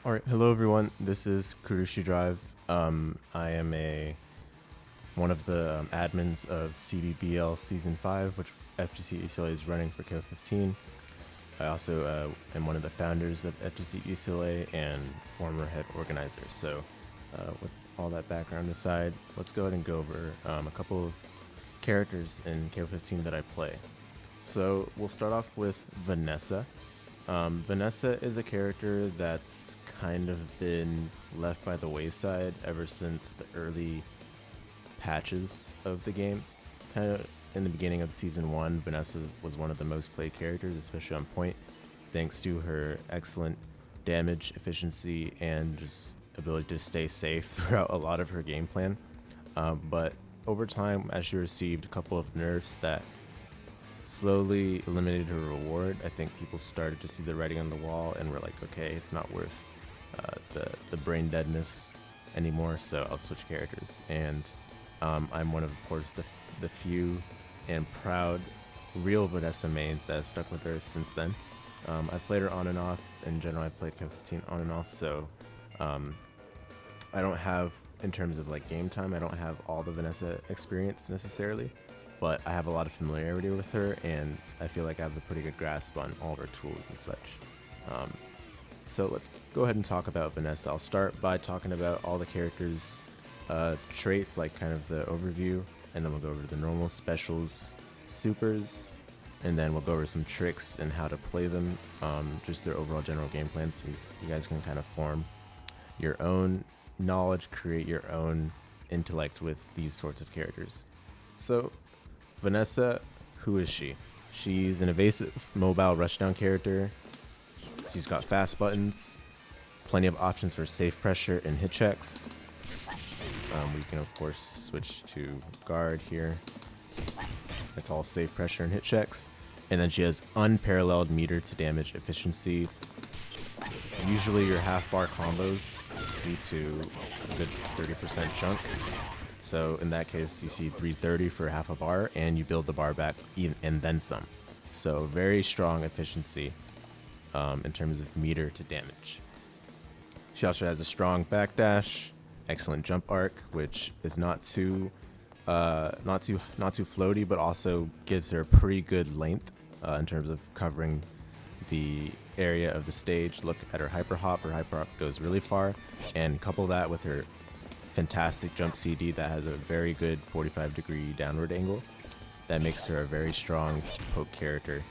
All right, hello everyone. This is Kurushi Drive. I am one of the admins of CBBL Season 5, which FGC UCLA is running for KOF 15. I also am one of the founders of FGC UCLA and former head organizer. So with all that background aside, let's go ahead and go over a couple of characters in KOF 15 that I play. So we'll start off with Vanessa. Vanessa is a character that's kind of been left by the wayside ever since the early patches of the game. Kind of in the beginning of Season 1, Vanessa was one of the most played characters, especially on point, thanks to her excellent damage, efficiency, and just ability to stay safe throughout a lot of her game plan. But over time, as she received a couple of nerfs that slowly eliminated her reward, I think people started to see the writing on the wall and were like, okay, it's not worth the brain deadness anymore, so I'll switch characters. And I'm one of course, the few and proud real Vanessa mains that has stuck with her since then. I've played her on and off. In general, I've played KOF 15 on and off, so I don't have, in terms of like game time, I don't have all the Vanessa experience necessarily, but I have a lot of familiarity with her, and I feel like I have a pretty good grasp on all of her tools and such. So let's go ahead and talk about Vanessa. I'll start by talking about all the characters' traits, like kind of the overview, and then we'll go over the normal specials, supers, and then we'll go over some tricks and how to play them, just their overall general game plan, so you guys can kind of form your own knowledge, create your own intellect with these sorts of characters. So Vanessa, who is she? She's an evasive mobile rushdown character. She's got fast buttons, plenty of options for safe pressure and hit checks. We can of course switch to guard here. It's all safe pressure and hit checks. And then she has unparalleled meter to damage efficiency. Usually your half bar combos lead to a good 30% chunk. So in that case, you see 330 for half a bar, and you build the bar back and then some. So very strong efficiency in terms of meter to damage. She also has a strong backdash, excellent jump arc, which is not too floaty, but also gives her a pretty good length in terms of covering the area of the stage. Look at her hyper hop. Her hyper hop goes really far, and couple that with her fantastic j.CD that has a very good 45-degree downward angle. That makes her a very strong poke character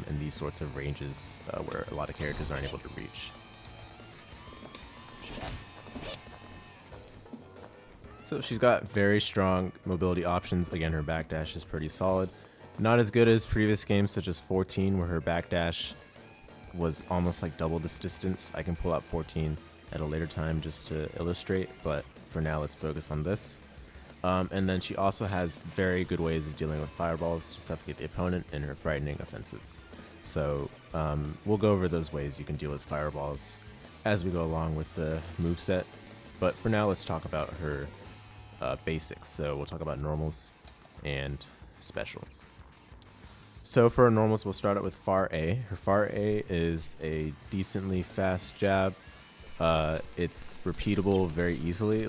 in these sorts of ranges where a lot of characters aren't able to reach. So she's got very strong mobility options. Again, her backdash is pretty solid. Not as good as previous games such as 14, where her backdash was almost like double this distance. I can pull out 14 at a later time just to illustrate, but for now let's focus on this. And then she also has very good ways of dealing with fireballs to suffocate the opponent in her frightening offensives. So we'll go over those ways you can deal with fireballs as we go along with the moveset. But for now, let's talk about her basics. So we'll talk about normals and specials. So for our normals, we'll start out with far-A. Her far-A is a decently fast jab. It's repeatable very easily.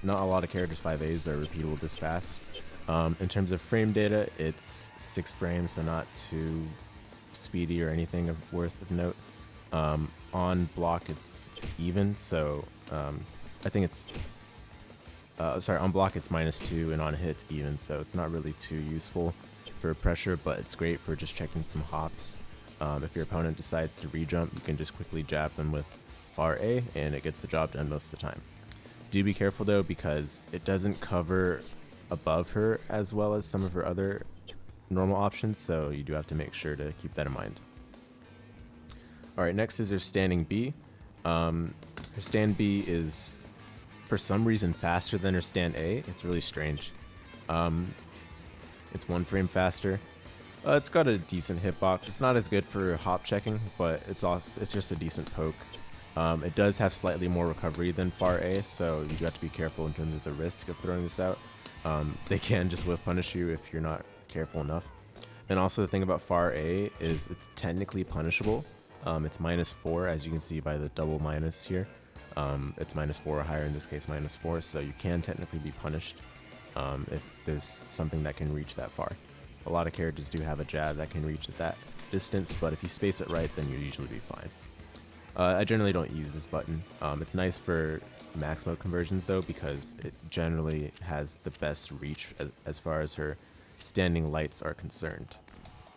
Not a lot of characters 5As are repeatable this fast. In terms of frame data, it's 6 frames, so not too speedy or anything worth of note. On block, it's even, so I think it's on block it's -2, and on hit it's even, so it's not really too useful for pressure, but it's great for just checking some hops. If your opponent decides to re-jump, you can just quickly jab them with far-A, and it gets the job done most of the time. Do be careful though, because it doesn't cover above her as well as some of her other normal options, so you do have to make sure to keep that in mind. Alright, next is her standing B. Her stand B is for some reason faster than her stand A. It's really strange. It's 1 frame faster. It's got a decent hitbox. It's not as good for hop checking, but it's just a decent poke. It does have slightly more recovery than far-A, so you do have to be careful in terms of the risk of throwing this out. They can just whiff punish you if you're not careful enough. And also the thing about far-A is it's technically punishable, It's -4, as you can see by the double minus here. It's -4 or higher, in this case -4, so you can technically be punished if there's something that can reach that far. A lot of characters do have a jab that can reach at that distance, but if you space it right, then you'll usually be fine. I generally don't use this button. It's nice for max mode conversions though, because it generally has the best reach as far as her standing lights are concerned.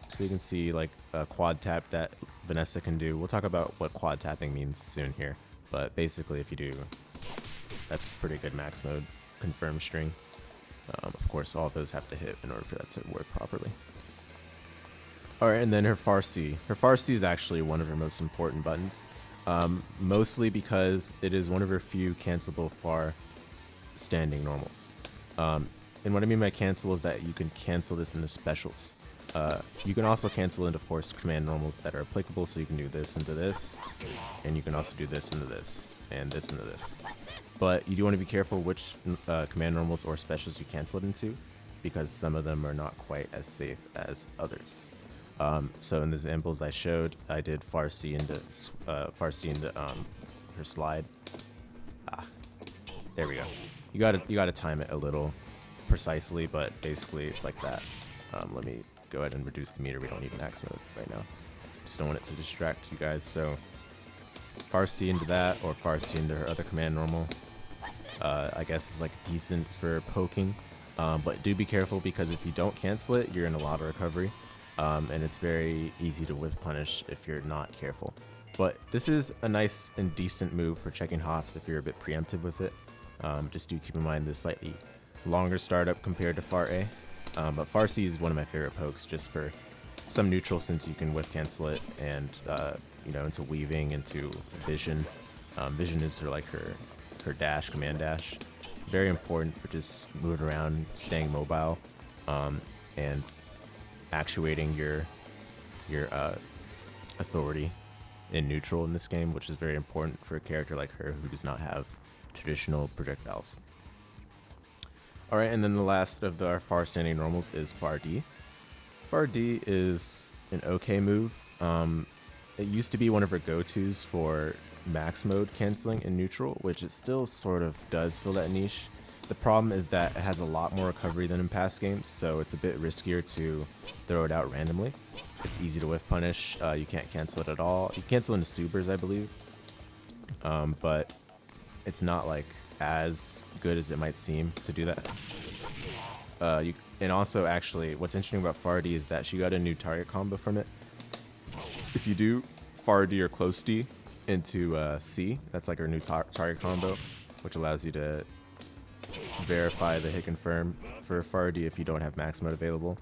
So you can see like a quad tap that Vanessa can do. We'll talk about what quad tapping means soon here, but basically if you do, that's pretty good max mode confirm string. Of course, all of those have to hit in order for that to work properly. Alright, and then her far C. Her far C is actually one of her most important buttons, mostly because it is one of her few cancelable far standing normals. And what I mean by cancel is that you can cancel this into specials. You can also cancel into, of course, command normals that are applicable, so you can do this into this, and you can also do this into this, and this into this. But you do want to be careful which command normals or specials you cancel it into, because some of them are not quite as safe as others. So in the examples I showed, I did far C into her slide. There we go. You gotta time it a little precisely, but basically it's like that. Let me go ahead and reduce the meter. We don't need max mode right now. Just don't want it to distract you guys. So far C into that, or far C into her other command normal. I guess is like decent for poking, but do be careful, because if you don't cancel it, you're in a lot of recovery, and it's very easy to whiff punish if you're not careful. But this is a nice and decent move for checking hops if you're a bit preemptive with it. Just do keep in mind the slightly longer startup compared to far A, but far C is one of my favorite pokes just for some neutral, since you can whiff cancel it, and you know, into weaving, into vision. Vision is her dash, command dash. Very important for just moving around, staying mobile, and actuating your authority in neutral in this game, which is very important for a character like her who does not have traditional projectiles. Alright, and then the last of our far standing normals is far D. Far D is an okay move. It used to be one of her go-tos for max mode canceling in neutral, which it still sort of does fill that niche. The problem is that it has a lot more recovery than in past games, so it's a bit riskier to throw it out randomly. It's easy to whiff punish. You can't cancel it at all. You cancel into supers, I believe, but it's not like as good as it might seem to do that. And also, actually, what's interesting about far D is that she got a new target combo from it. If you do far D or cl.C into C, that's like her new target combo, which allows you to verify the hit confirm for far D if you don't have max mode available.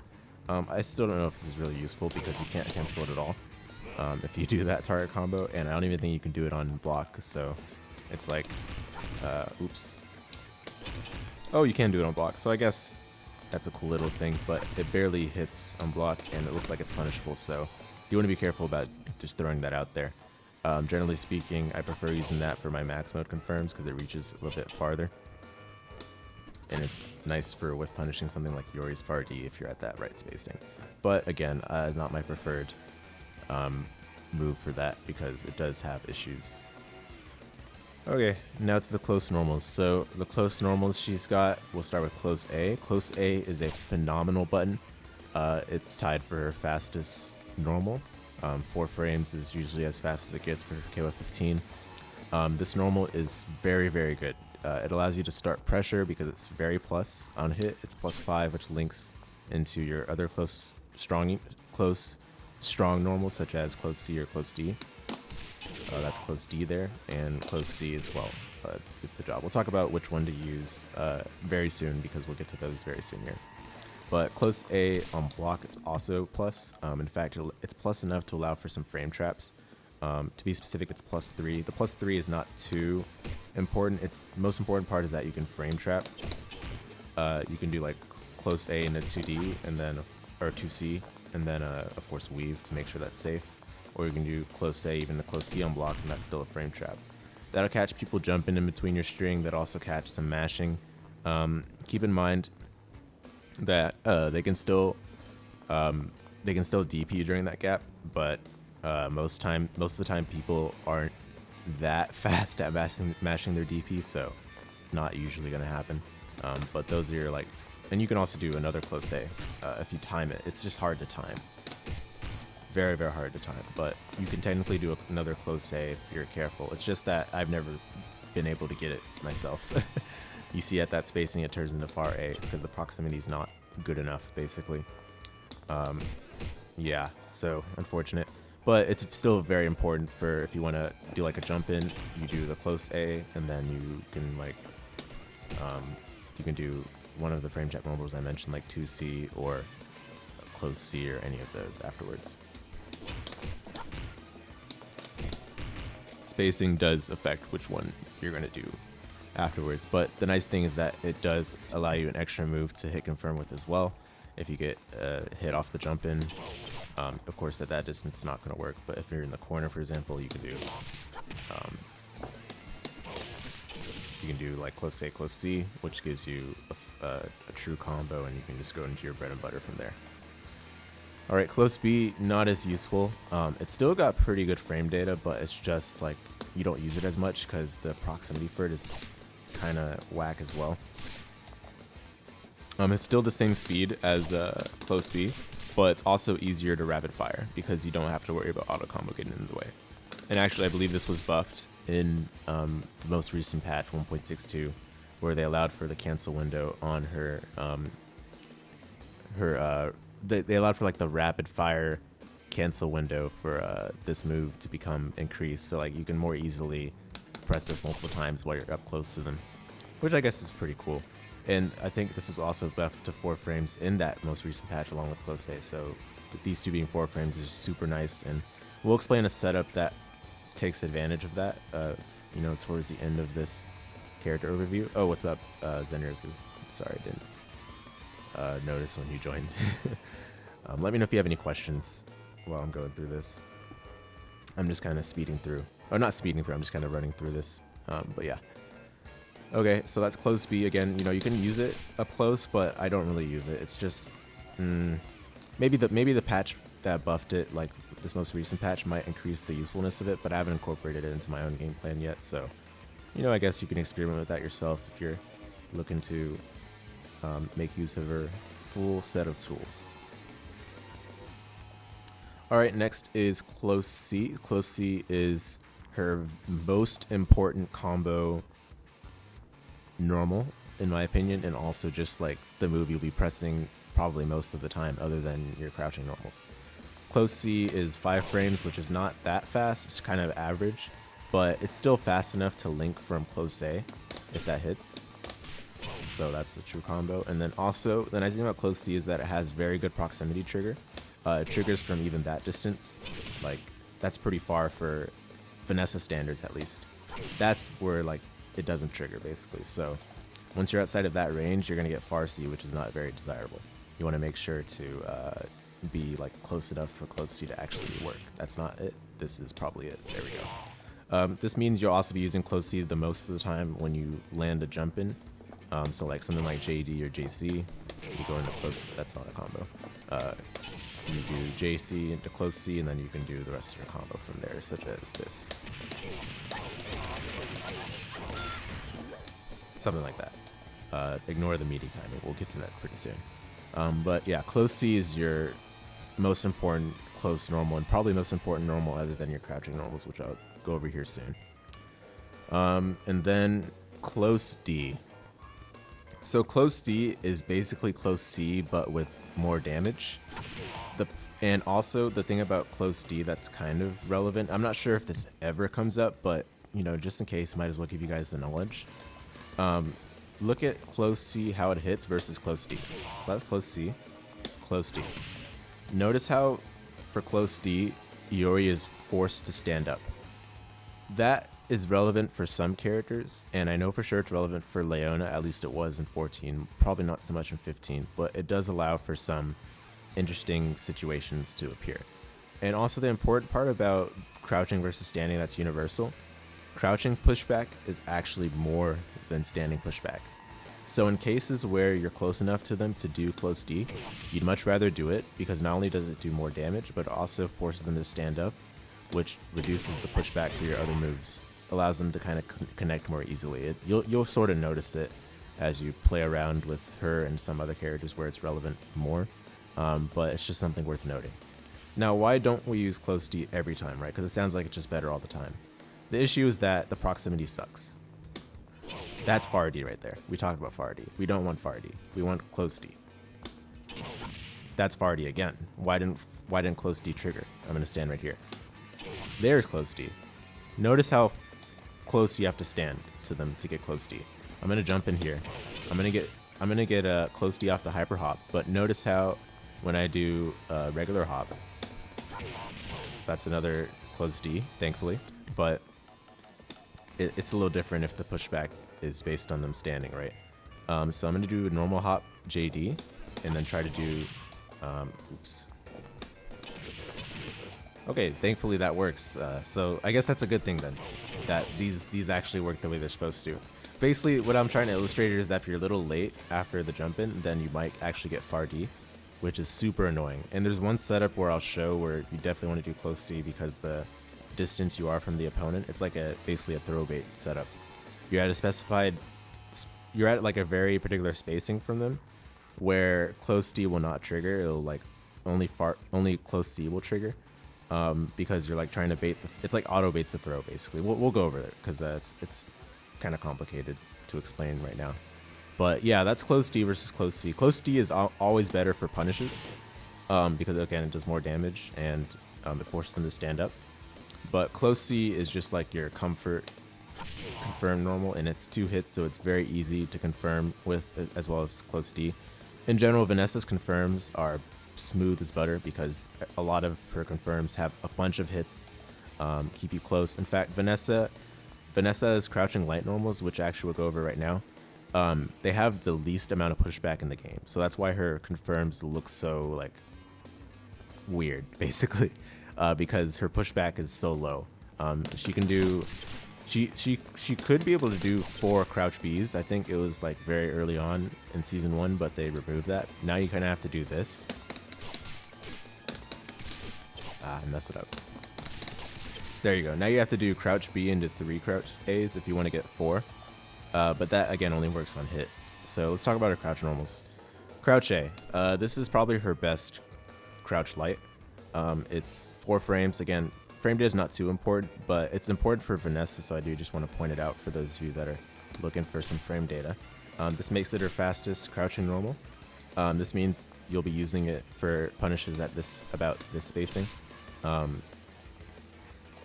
I still don't know if this is really useful, because you can't cancel it at all if you do that target combo, and I don't even think you can do it on block, so it's like, oops. Oh, you can do it on block, so I guess that's a cool little thing, but it barely hits on block, and it looks like it's punishable, so you want to be careful about just throwing that out there. Generally speaking, I prefer using that for my max mode confirms, because it reaches a little bit farther. And it's nice for whiff punishing something like Yori's far D if you're at that right spacing. But again, not my preferred move for that, because it does have issues. Okay, now it's the close normals. So the close normals she's got, we'll start with cl.A. cl.A is a phenomenal button. It's tied for her fastest normal. 4 frames is usually as fast as it gets for KOF 15. This normal is very, very good. It allows you to start pressure because it's very plus on hit. It's +5, which links into your other close, strong normals such as cl.C or cl.D. That's cl.D there, and cl.C as well. It's the job. We'll talk about which one to use very soon, because we'll get to those very soon here. But cl.A on block is also plus. In fact, it's plus enough to allow for some frame traps. To be specific, it's +3. The +3 is not too important. It's the most important part is that you can frame trap. You can do like cl.A into 2D and then or 2C, and then of course weave to make sure that's safe. Or you can do cl.A even to cl.C on block, and that's still a frame trap. That'll catch people jumping in between your string. That also catch some mashing. Keep in mind that they can still DP during that gap, but Most of the time, people aren't that fast at mashing their DP, so it's not usually going to happen. But those are your like, and you can also do another close A if you time it. It's just hard to time. Very, very hard to time, but you can technically do another close A if you're careful. It's just that I've never been able to get it myself. You see at that spacing, it turns into far A because the proximity is not good enough, basically. Yeah, so unfortunate. But it's still very important for if you want to do like a jump in, you do the close A, and then you can like, you can do one of the frame check mobiles I mentioned, like 2C or close C or any of those afterwards. Spacing does affect which one you're going to do afterwards, but the nice thing is that it does allow you an extra move to hit confirm with as well. If you get hit off the jump in, of course at that distance it's not going to work, but if you're in the corner, for example, you can do like close A, close C, which gives you a true combo, and you can just go into your bread and butter from there. All right, close B, not as useful. It's still got pretty good frame data, but it's just like you don't use it as much because the proximity for it is kind of whack as well. It's still the same speed as close B, but it's also easier to rapid fire because you don't have to worry about auto combo getting in the way. And actually, I believe this was buffed in the most recent patch 1.62, where they allowed for the cancel window on her they allowed for like the rapid fire cancel window for this move to become increased, so like you can more easily press this multiple times while you're up close to them, which I guess is pretty cool. And I think this was also buffed to 4 frames in that most recent patch along with close A, so these two being 4 frames is super nice, and we'll explain a setup that takes advantage of that you know, towards the end of this character overview. Oh, what's up, Zenryoku? Sorry, I didn't notice when you joined. Let me know if you have any questions while I'm going through this. I'm just kind of speeding through. Oh, not speeding through, I'm just kind of running through this. But yeah. Okay, so that's close B. Again, you know, you can use it up close, but I don't really use it. It's just maybe the patch that buffed it, like this most recent patch, might increase the usefulness of it, but I haven't incorporated it into my own game plan yet. So, you know, I guess you can experiment with that yourself if you're looking to make use of her full set of tools. All right, next is close C. Close C is her most important combo normal, in my opinion, and also just like the move you'll be pressing probably most of the time other than your crouching normals. Close C is 5 frames, which is not that fast. It's kind of average, but it's still fast enough to link from close A if that hits. So that's the true combo. And then also, the nice thing about close C is that it has very good proximity trigger. It triggers from even that distance. Like, that's pretty far for Vanessa standards, at least. That's where, like, it doesn't trigger, basically. So once you're outside of that range, you're going to get far C, which is not very desirable. You want to make sure to be, like, close enough for close C to actually work. That's not it. This is probably it. There we go. This means you'll also be using close C the most of the time when you land a jump in. So like something like j.D or j.C, you go into close, that's not a combo. You do j.C into close C, and then you can do the rest of your combo from there, such as this. Something like that. Ignore the meaty timing, we'll get to that pretty soon. But yeah, close C is your most important close normal, and probably most important normal other than your crouching normals, which I'll go over here soon. And then close D. So close D is basically close C, but with more damage. And also the thing about close D that's kind of relevant, I'm not sure if this ever comes up, but you know, just in case, might as well give you guys the knowledge. Look at close C, how it hits versus close D. So that's close C, close D. Notice how for close D, Iori is forced to stand up. That is relevant for some characters, and I know for sure it's relevant for Leona, at least it was in 14, probably not so much in 15, but it does allow for some interesting situations to appear. And also the important part about crouching versus standing that's universal, crouching pushback is actually more than standing pushback. So in cases where you're close enough to them to do close D, you'd much rather do it because not only does it do more damage, but it also forces them to stand up, which reduces the pushback for your other moves, allows them to kind of connect more easily. You'll sort of notice it as you play around with her and some other characters where it's relevant more, but it's just something worth noting. Now, why don't we use cl.C every time, right? Because it sounds like it's just better all the time. The issue is that the proximity sucks. That's cr.D right there. We talked about cr.D. We don't want cr.D. We want cl.C. That's cr.D again. Why didn't cl.C trigger? I'm gonna stand right here. There's cl.C. Notice how close you have to stand to them to get cl.C. I'm gonna jump in here. I'm gonna get cl.C off the hyper hop, but notice how when I do regular hop, so that's another cl.C, thankfully, but it's a little different if the pushback is based on them standing, right? So I'm gonna do a normal hop j.D and then try to do oops. Okay, thankfully that works. So I guess that's a good thing then, that these actually work the way they're supposed to. Basically, what I'm trying to illustrate is that if you're a little late after the jump in, then you might actually get cr.D, which is super annoying. And there's one setup where I'll show where you definitely want to do cl.C because the distance you are from the opponent, it's like basically a throw bait setup. You're at a specified, you're at like a very particular spacing from them, where cl.C will not trigger. It'll like only cl.C will trigger, because you're like trying to bait it's like auto baits the throw basically. We'll go over it because it's kind of complicated to explain right now. But yeah, that's cl.C versus cl.C. cl.C is always better for punishes, because again it does more damage and it forces them to stand up. But cl.C is just like your confirm normal, and it's 2 hits, so it's very easy to confirm with, as well as cl.D. In general, Vanessa's confirms are smooth as butter because a lot of her confirms have a bunch of hits, keep you close. In fact, Vanessa's crouching light normals, which actually we'll go over right now, they have the least amount of pushback in the game. So that's why her confirms look so like weird, basically, because her pushback is so low. She can do, she could be able to do 4 crouch Bs. I think it was like very early on in season 1, but they removed that. Now you kind of have to do this. I messed it up. There you go. Now you have to do crouch B into 3 crouch A's if you want to get 4. But that again only works on hit. So let's talk about her crouch normals. Crouch A. This is probably her best crouch light. It's 4 frames. Again, frame data is not too important, but it's important for Vanessa, so I do just want to point it out for those of you that are looking for some frame data. This makes it her fastest crouching normal. This means you'll be using it for punishes at about this spacing.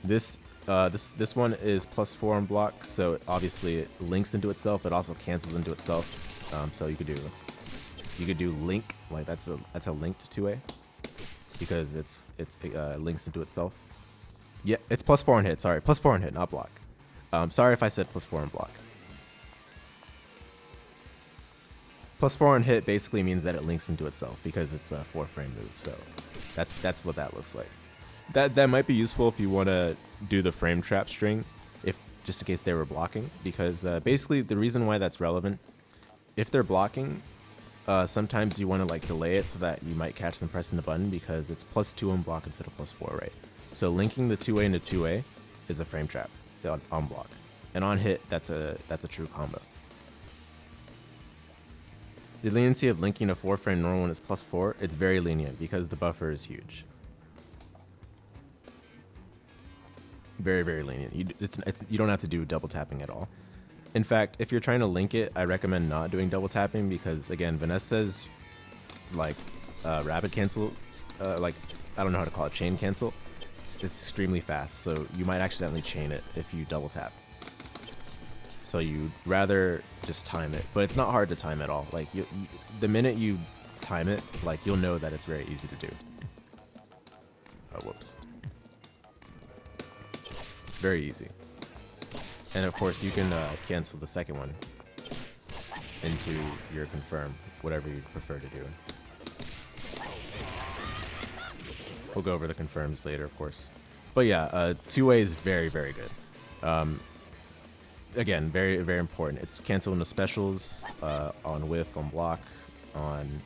This one is +4 on block, so obviously it links into itself. It also cancels into itself. So you could do link, like that's a linked 2A, because it links into itself. Yeah, it's +4 on hit. Sorry, +4 on hit, not block. Sorry if I said +4 on block. +4 on hit basically means that it links into itself because it's a 4-frame move. So that's what that looks like. That might be useful if you want to do the frame trap string, if just in case they were blocking, because basically the reason why that's relevant, if they're blocking, sometimes you want to like delay it so that you might catch them pressing the button because it's +2 on block instead of +4, right? So linking the 2A into 2A is a frame trap on block, and on hit that's a true combo. The leniency of linking a 4-frame normal when it's +4, it's very lenient because the buffer is huge. Very, very lenient. You don't have to do double tapping at all. In fact, if you're trying to link it, I recommend not doing double tapping because, again, Vanessa's like rapid cancel, like I don't know how to call it, chain cancel. It's extremely fast, so you might accidentally chain it if you double tap. So you'd rather just time it, but it's not hard to time at all. Like the minute you time it, like you'll know that it's very easy to do. Oh, whoops. Very easy. And of course you can cancel the second one into your confirm, whatever you prefer to do. We'll go over the confirms later, of course. But yeah, 2A is very, very good. Again, very, very important. It's canceled into specials, on whiff, on block, on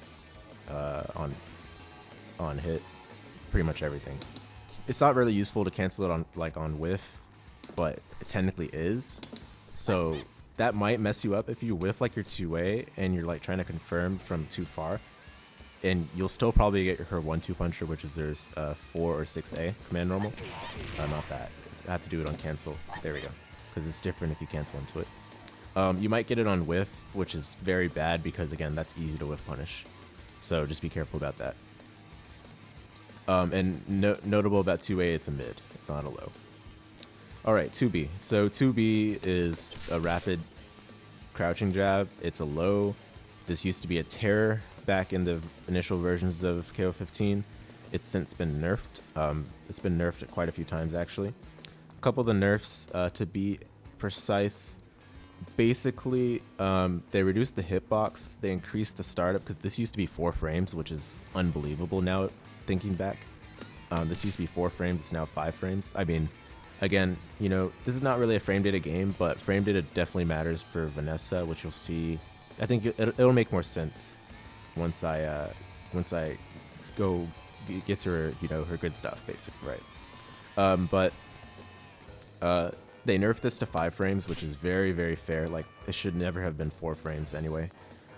hit, pretty much everything. it's not really useful to cancel it on on whiff, but it technically is. So that might mess you up if you whiff like your 2A and you're like trying to confirm from too far, and you'll still probably get her 1-2 puncher, which is there's 4 or 6A command normal. Not that. I have to do it on cancel. There we go. Because it's different if you cancel into it. You might get it on whiff, which is very bad because again, that's easy to whiff punish. So just be careful about that. And notable about 2A, it's a mid. It's not a low. All right, 2B. So 2B is a rapid crouching jab. It's a low. This used to be a terror back in the initial versions of KOF 15. It's since been nerfed. It's been nerfed quite a few times, actually. A couple of the nerfs, to be precise, basically, they reduced the hitbox. They increased the startup, because this used to be 4 frames, which is unbelievable now, thinking back. This used to be 4 frames. It's now 5 frames. I mean, again, you know, this is not really a frame data game, but frame data definitely matters for Vanessa, which you'll see. I think it'll make more sense once I go get to her, you know, her good stuff, basically, right? But they nerfed this to 5 frames, which is very, very fair. Like, it should never have been 4 frames anyway.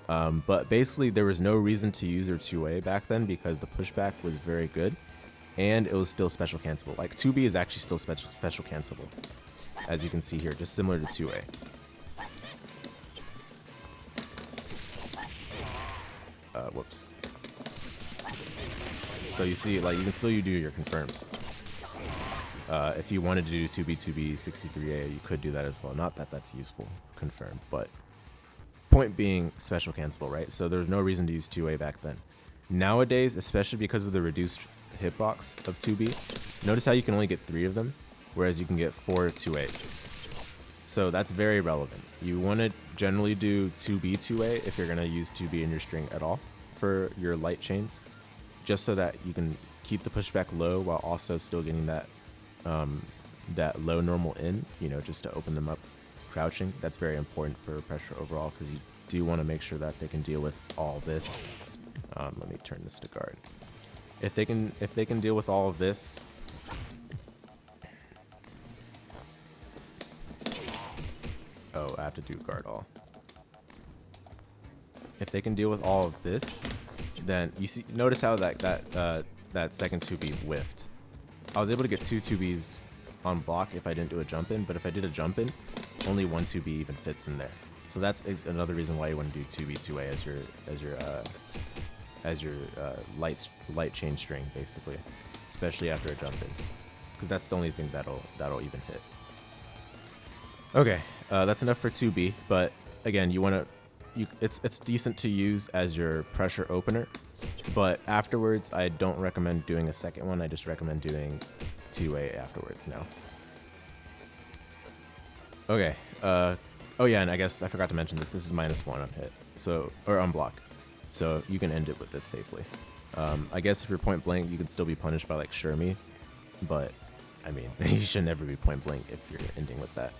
But basically, there was no reason to use her 2A back then because the pushback was very good, and it was still special cancelable. Like, 2B is actually still special cancelable, as you can see here, just similar to 2A. Whoops. So you see, like, you can still do your confirms. If you wanted to do 2B, 2B, 63A, you could do that as well. Not that that's useful, confirmed, but point being special cancelable, right? So there's no reason to use 2A back then. Nowadays, especially because of the reduced hitbox of 2B, notice how you can only get 3 of them, whereas you can get 4 2As. So that's very relevant. You want to generally do 2B, 2A if you're going to use 2B in your string at all for your light chains, just so that you can keep the pushback low while also still getting that that low normal in, you know, just to open them up crouching. That's very important for pressure overall, because you do want to make sure that they can deal with all this. Let me turn this to guard. If they can deal with all of this, oh, I have to do guard all. If they can deal with all of this, then you see, notice how that second 2B whiffed. I was able to get 2 2Bs on block if I didn't do a jump in, but if I did a jump in, only 1 2B even fits in there. So that's another reason why you want to do 2B 2A as your light chain string, basically, especially after a jump in, because that's the only thing that'll even hit. Okay, that's enough for 2B, but again, you want to. It's decent to use as your pressure opener, but afterwards I don't recommend doing a second one. I just recommend doing 2A afterwards now. Okay. Oh yeah, and I guess I forgot to mention this. This is -1 on hit, so, or on block, so you can end it with this safely. I guess if you're point blank, you can still be punished by like Shermie, but I mean, you should never be point blank if you're ending with that.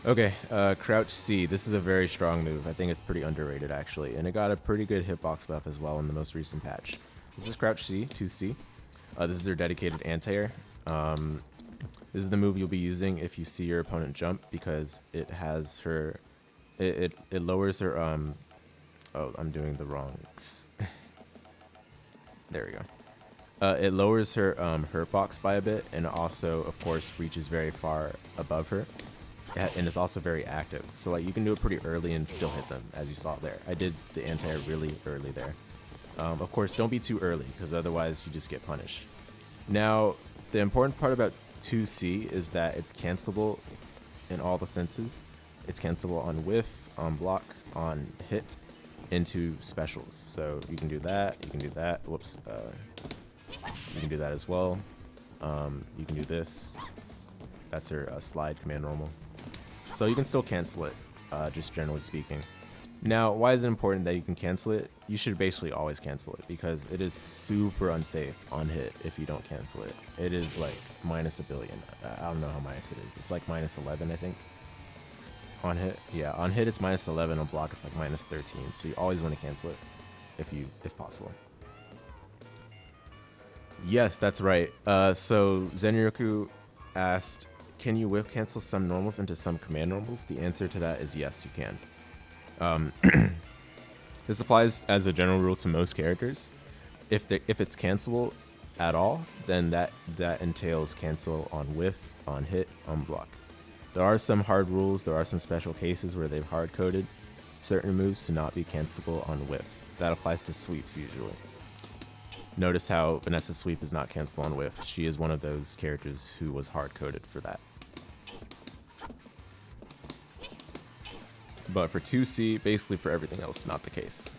Okay, cr.C. This is a very strong move. I think it's pretty underrated, actually, and it got a pretty good hitbox buff as well in the most recent patch. This is cr.C, 2C. This is their dedicated anti-air. This is the move you'll be using if you see your opponent jump, because it has her... It lowers her... Oh, I'm doing the wrong... There we go. It lowers her hurt box by a bit, and also, of course, reaches very far above her. And it's also very active, so like you can do it pretty early and still hit them, as you saw there. I did the anti-air really early there. Of course, don't be too early, because otherwise you just get punished. Now, the important part about 2C is that it's cancelable in all the senses. It's cancelable on whiff, on block, on hit, into specials. So you can do that, you can do that. Whoops. You can do that as well. You can do this. That's her slide command normal. So you can still cancel it, just generally speaking. Now, why is it important that you can cancel it? You should basically always cancel it, because it is super unsafe on hit if you don't cancel it. It is like -1 billion. I don't know how minus it is. It's like -11, I think. On hit, yeah, on hit it's -11. On block it's like -13. So you always want to cancel it if possible. Yes, that's right. So Zenryoku asked, can you whiff cancel some normals into some command normals? The answer to that is yes, you can. This applies as a general rule to most characters. If it's cancelable at all, then that entails cancel on whiff, on hit, on block. There are some hard rules. There are some special cases where they've hard coded certain moves to not be cancelable on whiff. That applies to sweeps usually. Notice how Vanessa's sweep is not cancelable on whiff. She is one of those characters who was hard coded for that. But for 2C, basically for everything else, not the case.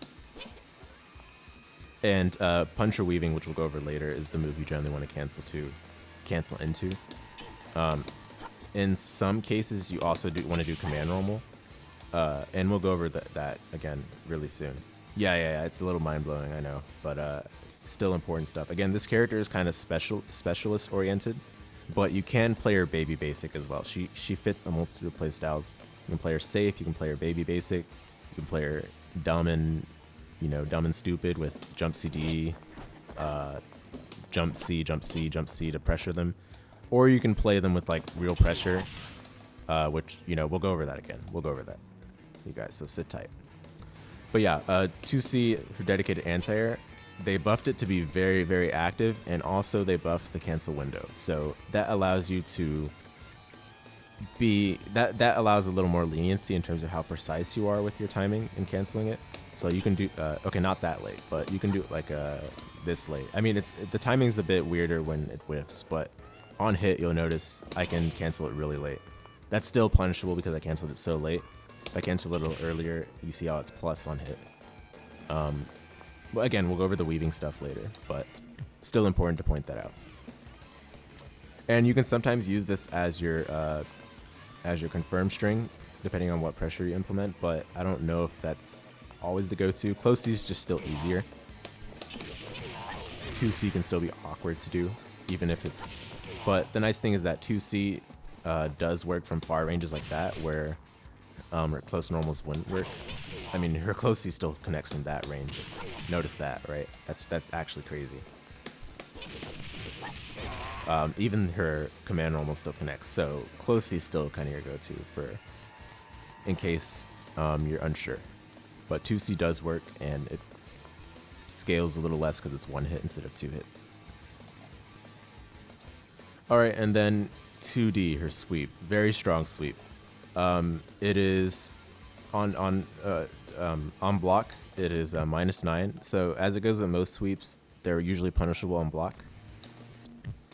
And Puncher Weaving, which we'll go over later, is the move you generally want to cancel into. In some cases, you also want to do command normal. And we'll go over that again really soon. Yeah, it's a little mind-blowing, I know. But still important stuff. Again, this character is kind of specialist-oriented. But you can play her baby basic as well. She fits a multitude of playstyles. You can play her safe, you can play her baby basic, you can play her dumb and stupid with jump CD, jump C, jump C, jump C to pressure them. Or you can play them with like real pressure, which, we'll go over that again. We'll go over that, you guys, so sit tight. But yeah, 2C, her dedicated anti-air, they buffed it to be very, very active, and also they buffed the cancel window. So that allows you to that allows a little more leniency in terms of how precise you are with your timing and canceling it. So you can do okay, not that late, but you can do it like this late. I mean, the timing's a bit weirder when it whiffs, but on hit you'll notice I can cancel it really late. That's still punishable because I canceled it so late. If I cancel it a little earlier, you see how it's plus on hit. Well, again, we'll go over the weaving stuff later, but still important to point that out. And you can sometimes use this as your confirm string, depending on what pressure you implement, but I don't know if that's always the go-to. Close C is just still easier. 2C can still be awkward to do, even if it's... But the nice thing is that 2C does work from far ranges like that, where her close normals wouldn't work. I mean, her close C still connects from that range. Notice that, right? That's actually crazy. Even her command normal still connects, so close C is still kind of your go-to for in case you're unsure. But 2C does work, and it scales a little less because it's one hit instead of two hits. All right, and then 2D, her sweep, very strong sweep. It is on block. It is -9. So as it goes with most sweeps, they're usually punishable on block.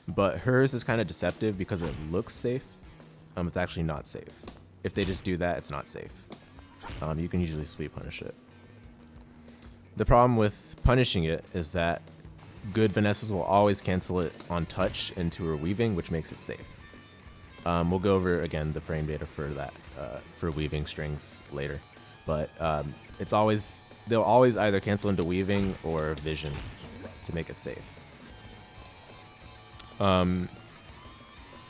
But hers is kind of deceptive because it looks safe. It's actually not safe. If they just do that, it's not safe. You can usually sweep punish it. The problem with punishing it is that good Vanessas will always cancel it on touch into her weaving, which makes it safe. We'll go over again the frame data for that for weaving strings later, but they'll always either cancel into weaving or vision to make it safe.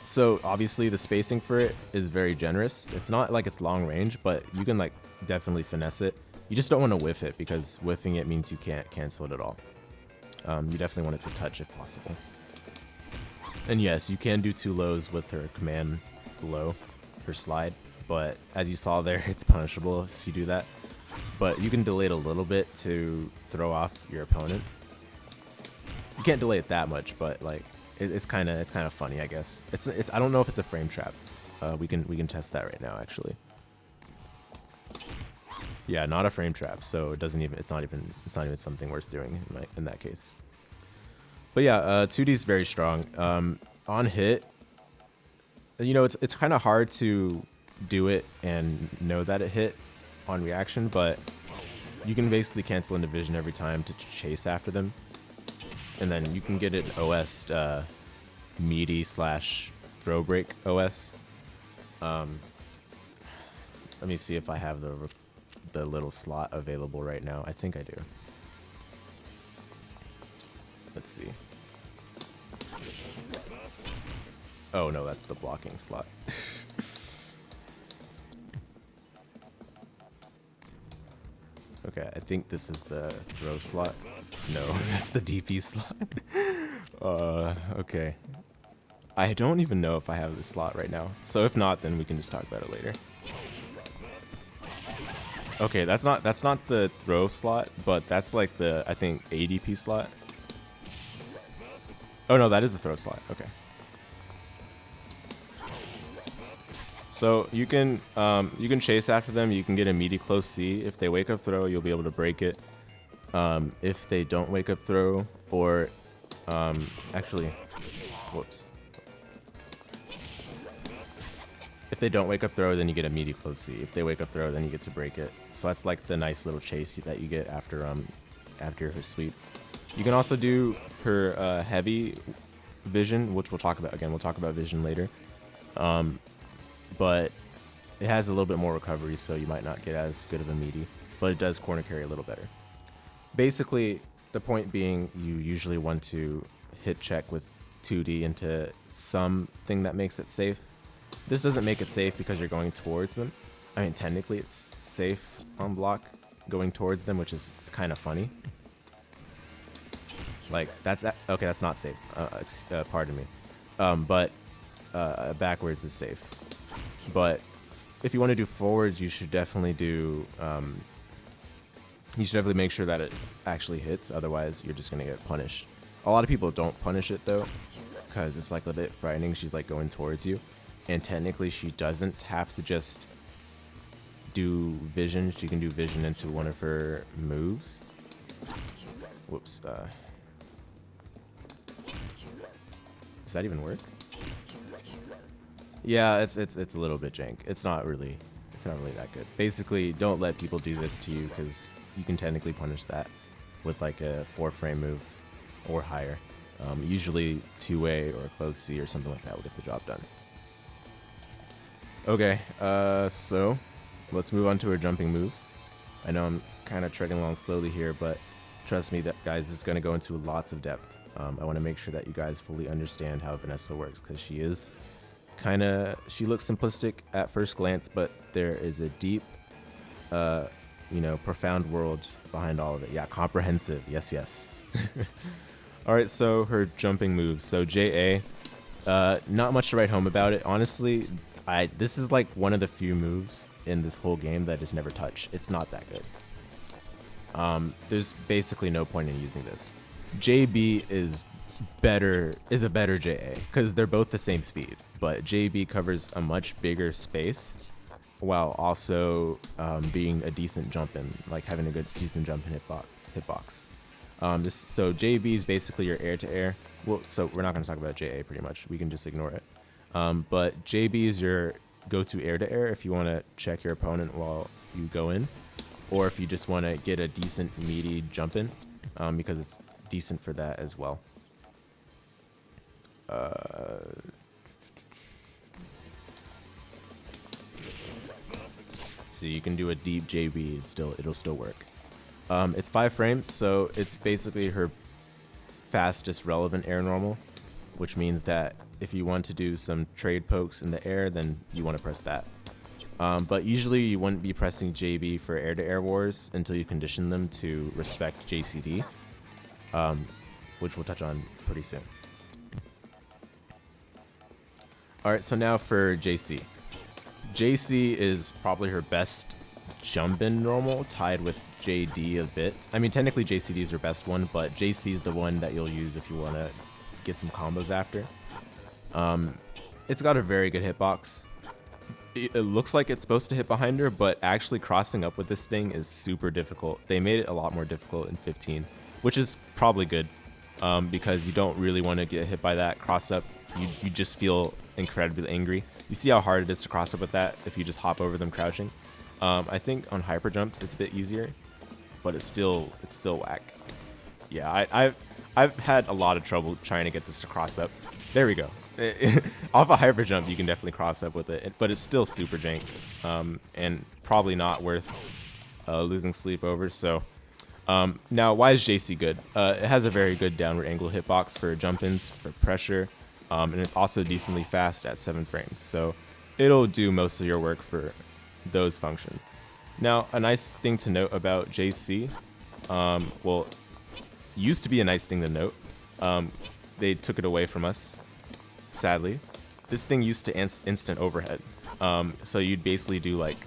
So obviously the spacing for it is very generous. It's not like it's long range, but you can like definitely finesse it. You just don't want to whiff it because whiffing it means you can't cancel it at all. You definitely want it to touch if possible. And yes, you can do two lows with her command low, her slide, but as you saw there, it's punishable if you do that. But you can delay it a little bit to throw off your opponent. You can't delay it that much, but like it's kind of funny, I guess. It's I don't know if it's a frame trap. We can test that right now actually. Yeah, not a frame trap, so it's not even something worth doing in that case. But yeah, 2D is very strong. On hit, it's kind of hard to do it and know that it hit on reaction, but you can basically cancel into vision every time to chase after them. And then you can get it OS meaty / throw break OS. Let me see if I have the little slot available right now. I think I do. Let's see. Oh no, that's the blocking slot. Okay, I think this is the throw slot. No, that's the DP slot. Okay. I don't even know if I have this slot right now. So if not, then we can just talk about it later. Okay, that's not the throw slot, but that's like the, I think, ADP slot. Oh no, that is the throw slot. Okay. So you can chase after them. You can get a meaty cl.C. If they wake up throw, you'll be able to break it. If they don't wake up throw, or actually, whoops. If they don't wake up throw, then you get a meaty cl.C. If they wake up throw, then you get to break it. So that's like the nice little chase that you get after her sweep. You can also do her heavy vision, which we'll talk about again. We'll talk about vision later. But it has a little bit more recovery, so you might not get as good of a meaty, but it does corner carry a little better. Basically, the point being, you usually want to hit check with 2D into something that makes it safe. This doesn't make it safe because you're going towards them. I mean, technically it's safe on block going towards them, which is kind of funny. Like, that's not safe. Pardon me. But backwards is safe. But if you want to do forwards, you should definitely do. You should definitely make sure that it actually hits. Otherwise, you're just gonna get punished. A lot of people don't punish it though, because it's like a bit frightening. She's like going towards you, and technically she doesn't have to just do vision. She can do vision into one of her moves. Whoops. Does that even work? Yeah, it's a little bit jank. It's not really that good. Basically, don't let people do this to you, because you can technically punish that with like a 4-frame move or higher. Usually 2A or cl.C or something like that will get the job done. Okay, so let's move on to our jumping moves. I know I'm kind of treading along slowly here, but trust me, that guys, this is going to go into lots of depth. I want to make sure that you guys fully understand how Vanessa works, because she looks simplistic at first glance, but there is a deep, profound world behind all of it. Yeah, comprehensive. Yes. All right, so her jumping moves. So j.A, not much to write home about it. Honestly, this is like one of the few moves in this whole game that is never touched. It's not that good. There's basically no point in using this. j.B is a better j.A, because they're both the same speed, but j.B covers a much bigger space while also being a decent jump in, like having a decent jump in hitbox. So j.B is basically your air to air. Well, so we're not going to talk about j.A pretty much. We can just ignore it. But j.B is your go-to air to air if you want to check your opponent while you go in, or if you just want to get a decent meaty jump in, because it's decent for that as well. So you can do a deep j.B, it'll still work. It's 5 frames, so it's basically her fastest relevant air normal, which means that if you want to do some trade pokes in the air, then you want to press that. But usually you wouldn't be pressing j.B for air-to-air wars until you condition them to respect j.CD, which we'll touch on pretty soon. Alright, so now for j.C. j.C is probably her best jump in normal, tied with j.D a bit. I mean, technically j.CD is her best one, but j.C is the one that you'll use if you want to get some combos after. It's got a very good hitbox. It looks like it's supposed to hit behind her, but actually crossing up with this thing is super difficult. They made it a lot more difficult in 15, which is probably good, because you don't really want to get hit by that cross up. You just feel incredibly angry. You see how hard it is to cross up with that if you just hop over them crouching. I think on hyper jumps it's a bit easier, but it's still whack. Yeah, I've had a lot of trouble trying to get this to cross up. There we go. Off a hyper jump you can definitely cross up with it, but it's still super jank, and probably not worth losing sleep over. So now, why is j.C good? It has a very good downward angle hitbox for jump-ins, for pressure, and it's also decently fast at 7 frames. So it'll do most of your work for those functions. Now, a nice thing to note about j.C, well, used to be a nice thing to note, they took it away from us, sadly. This thing used to instant overhead. So you'd basically do like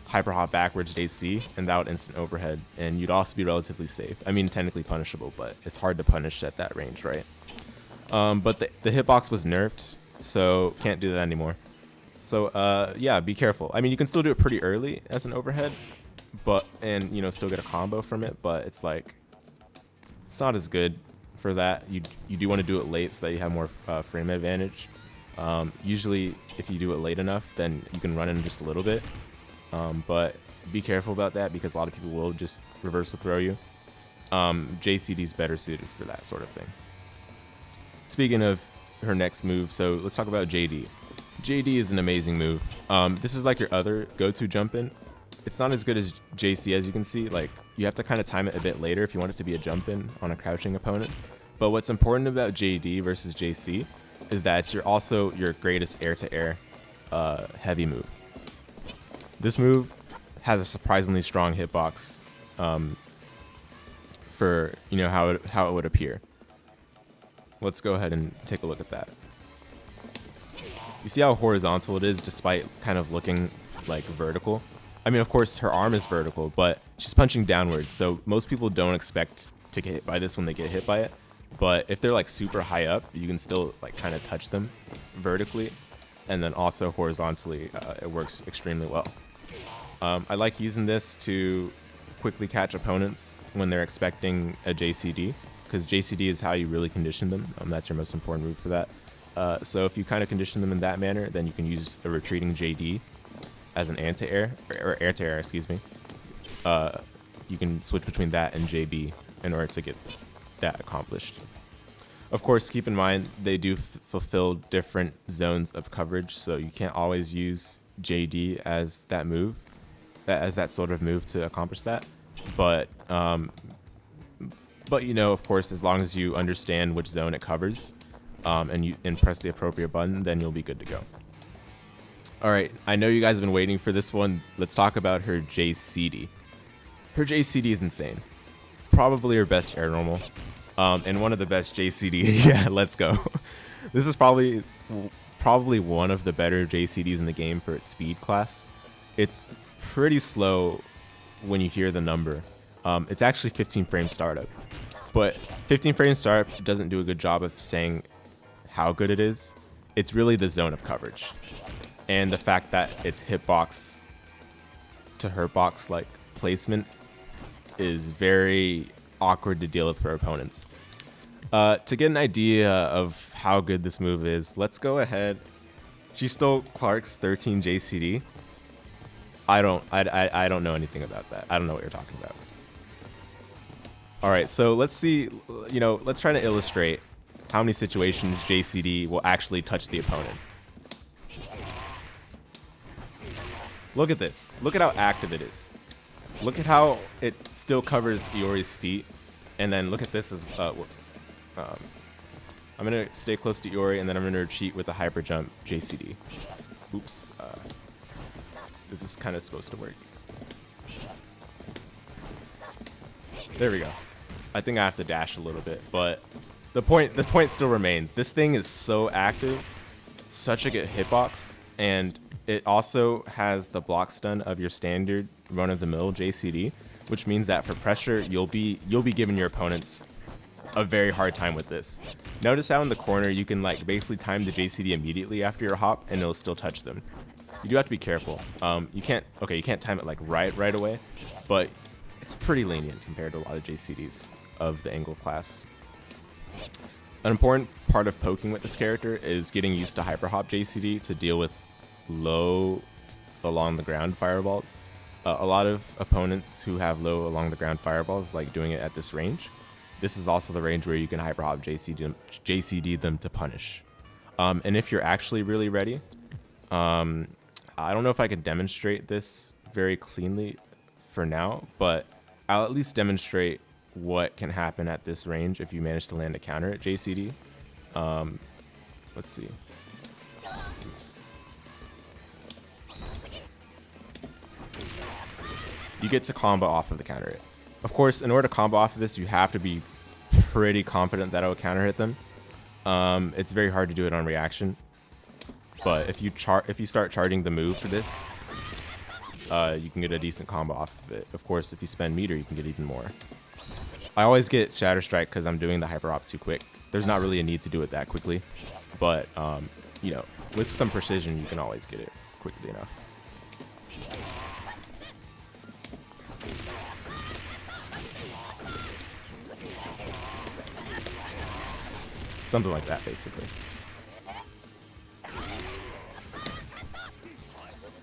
hyper hop backwards j.C. and that would instant overhead, and you'd also be relatively safe. I mean, technically punishable, but it's hard to punish at that range, right? But the hitbox was nerfed, so can't do that anymore. So yeah, be careful. I mean, you can still do it pretty early as an overhead, and you know, still get a combo from it, but it's like, it's not as good for that. You do want to do it late so that you have more frame advantage. Usually if you do it late enough, then you can run in just a little bit. But be careful about that because a lot of people will just reversal throw you. j.CD is better suited for that sort of thing. Speaking of her next move, so let's talk about j.D. j.D is an amazing move. This is like your other go-to jump in. It's not as good as j.C. as you can see. Like, you have to kind of time it a bit later if you want it to be a jump in on a crouching opponent. But what's important about j.D versus j.C. is that it's also your greatest air-to-air heavy move. This move has a surprisingly strong hitbox for, you know, how it would appear. Let's go ahead and take a look at that. You see how horizontal it is despite kind of looking like vertical? I mean, of course, her arm is vertical, but she's punching downwards, so most people don't expect to get hit by this when they get hit by it. But if they're like super high up, you can still like kind of touch them vertically, and then also horizontally, it works extremely well. I like using this to quickly catch opponents when they're expecting a j.CD, because j.CD is how you really condition them. That's your most important move for that. So if you kind of condition them in that manner, then you can use a retreating j.D. as an anti-air, or air-to-air, excuse me. You can switch between that and j.B. in order to get that accomplished. Of course, keep in mind, they do fulfill different zones of coverage, so you can't always use j.D. as that move, as that sort of move to accomplish that. But you know, of course, as long as you understand which zone it covers, and press the appropriate button, then you'll be good to go. All right, I know you guys have been waiting for this one. Let's talk about her j.CD. Her j.CD is insane. Probably her best air normal, and one of the best j.CD. Yeah, let's go. This is probably one of the better j.C.Ds in the game for its speed class. It's pretty slow when you hear the number. It's actually 15 frame startup, but 15 frame startup doesn't do a good job of saying how good it is. It's really the zone of coverage. And the fact that its hitbox to hurtbox like placement is very awkward to deal with for opponents. To get an idea of how good this move is, let's go ahead. She stole Clark's 13 j.CD. I don't know anything about that. I don't know what you're talking about. All right, so let's see. You know, let's try to illustrate how many situations j.CD will actually touch the opponent. Look at this. Look at how active it is. Look at how it still covers Iori's feet. And then look at this as, whoops. I'm going to stay close to Iori, and then I'm going to retreat with a hyper jump j.CD. Oops. This is kind of supposed to work. There we go. I think I have to dash a little bit, but the point still remains. This thing is so active, such a good hitbox, and it also has the block stun of your standard run-of-the-mill j.CD, which means that for pressure, you'll be giving your opponents a very hard time with this. Notice how in the corner you can like basically time the j.CD immediately after your hop, and it'll still touch them. You do have to be careful. You can't time it like right away, but it's pretty lenient compared to a lot of j.C.Ds of the angle class. An important part of poking with this character is getting used to hyper hop j.C.D to deal with low along the ground fireballs. A lot of opponents who have low along the ground fireballs like doing it at this range. This is also the range where you can hyper hop j.C.D them to punish. And if you're actually really ready, I don't know if I can demonstrate this very cleanly for now, but I'll at least demonstrate what can happen at this range if you manage to land a counter at j.CD. Let's see. Oops. You get to combo off of the counter hit. Of course, in order to combo off of this, you have to be pretty confident that it will counter hit them. It's very hard to do it on reaction. But if you start charging the move for this, you can get a decent combo off of it. Of course, if you spend meter, you can get even more. I always get Shatter Strike because I'm doing the Hyper Hop too quick. There's not really a need to do it that quickly, but you know, with some precision, you can always get it quickly enough. Something like that, basically.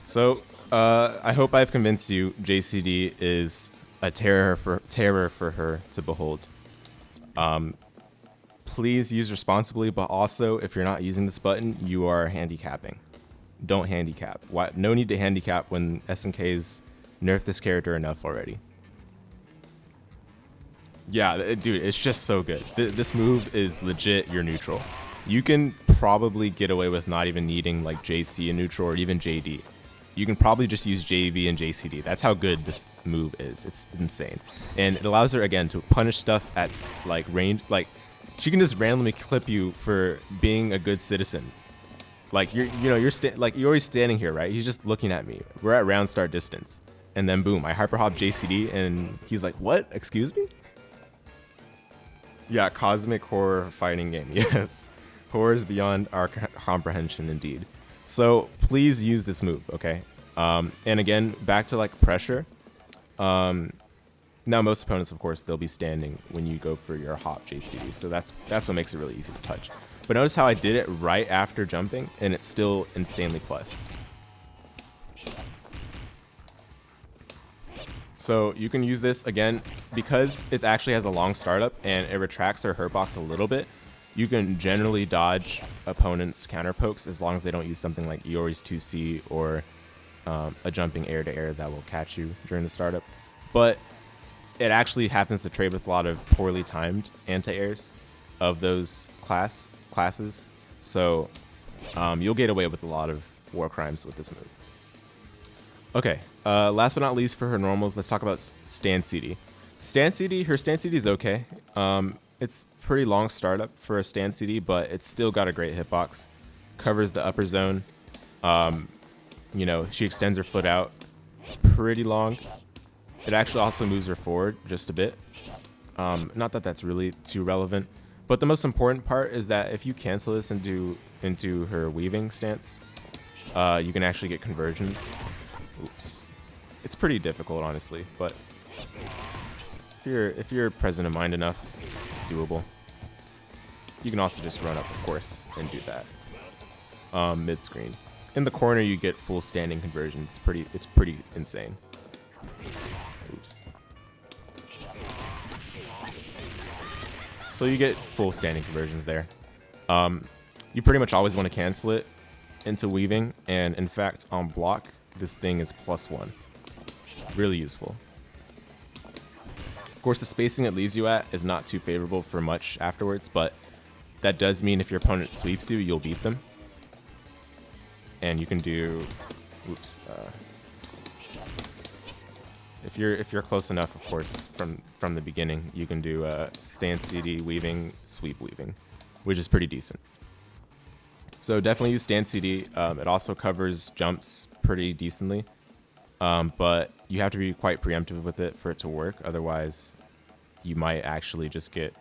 So, I hope I've convinced you j.CD is a terror for her to behold. Please use responsibly, but also, if you're not using this button, you are handicapping. Don't handicap. Why? No need to handicap when SNK's nerfed this character enough already. Yeah, dude, it's just so good. This move is legit your neutral. You can probably get away with not even needing like j.C in neutral or even j.D. You can probably just use j.B and j.CD. That's how good this move is. It's insane. And it allows her, again, to punish stuff at like range. Like, she can just randomly clip you for being a good citizen. Like, you're always standing here, right? He's just looking at me. We're at round start distance. And then boom, I hyper hop j.CD and he's like, what? Excuse me? Yeah, cosmic horror fighting game. Yes. Horrors beyond our comprehension, indeed. So please use this move, okay? And again, back to like pressure. Now most opponents, of course, they'll be standing when you go for your hop j.CD. So that's what makes it really easy to touch. But notice how I did it right after jumping, and it's still insanely plus. So you can use this again because it actually has a long startup and it retracts their hurt box a little bit. You can generally dodge opponents' counter pokes as long as they don't use something like Iori's 2C or a jumping air to air that will catch you during the startup. But it actually happens to trade with a lot of poorly timed anti-airs of those classes. So you'll get away with a lot of war crimes with this move. Okay, last but not least for her normals, let's talk about st.CD. Her st.CD is okay. It's pretty long startup for a st.CD, but it's still got a great hitbox. Covers the upper zone. You know, she extends her foot out pretty long. It actually also moves her forward just a bit. Not that that's really too relevant, but the most important part is that if you cancel this into her weaving stance, you can actually get conversions. Oops. It's pretty difficult, honestly, but if you're present in mind enough, it's doable. You can also just run up, of course, and do that. Mid-screen. In the corner, you get full standing conversion. It's pretty insane. Oops. So you get full standing conversions there. You pretty much always want to cancel it into weaving, and in fact, on block, this thing is +1. Really useful. Of course, the spacing it leaves you at is not too favorable for much afterwards, but that does mean if your opponent sweeps you, you'll beat them. And you can do, oops. If you're close enough, of course, from the beginning, you can do st.CD weaving, sweep weaving, which is pretty decent. So definitely use st.CD. It also covers jumps pretty decently, but you have to be quite preemptive with it for it to work. Otherwise, you might actually just get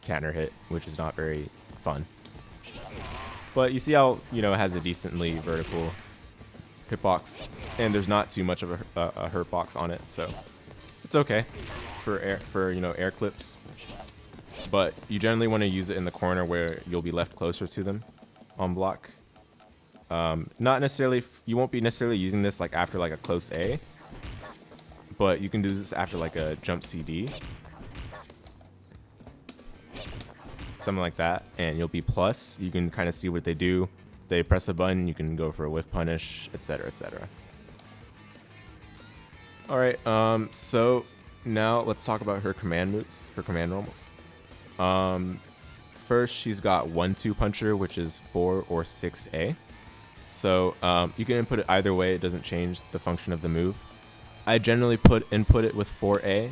counter hit, which is not very fun. But you see how, you know, it has a decently vertical hitbox, and there's not too much of a hurt box on it, so it's okay for air clips. But you generally want to use it in the corner where you'll be left closer to them on block. Not necessarily, you won't be necessarily using this like after like a close A, but you can do this after like a jump CD, something like that, and you'll be plus. You can kind of see what they do. They press a button, you can go for a whiff punish, etc., etc. All right, so now let's talk about her command moves, her command normals. First, she's got 1-2 puncher, which is 4 or 6A. So you can input it either way. It doesn't change the function of the move. I generally input it with 4A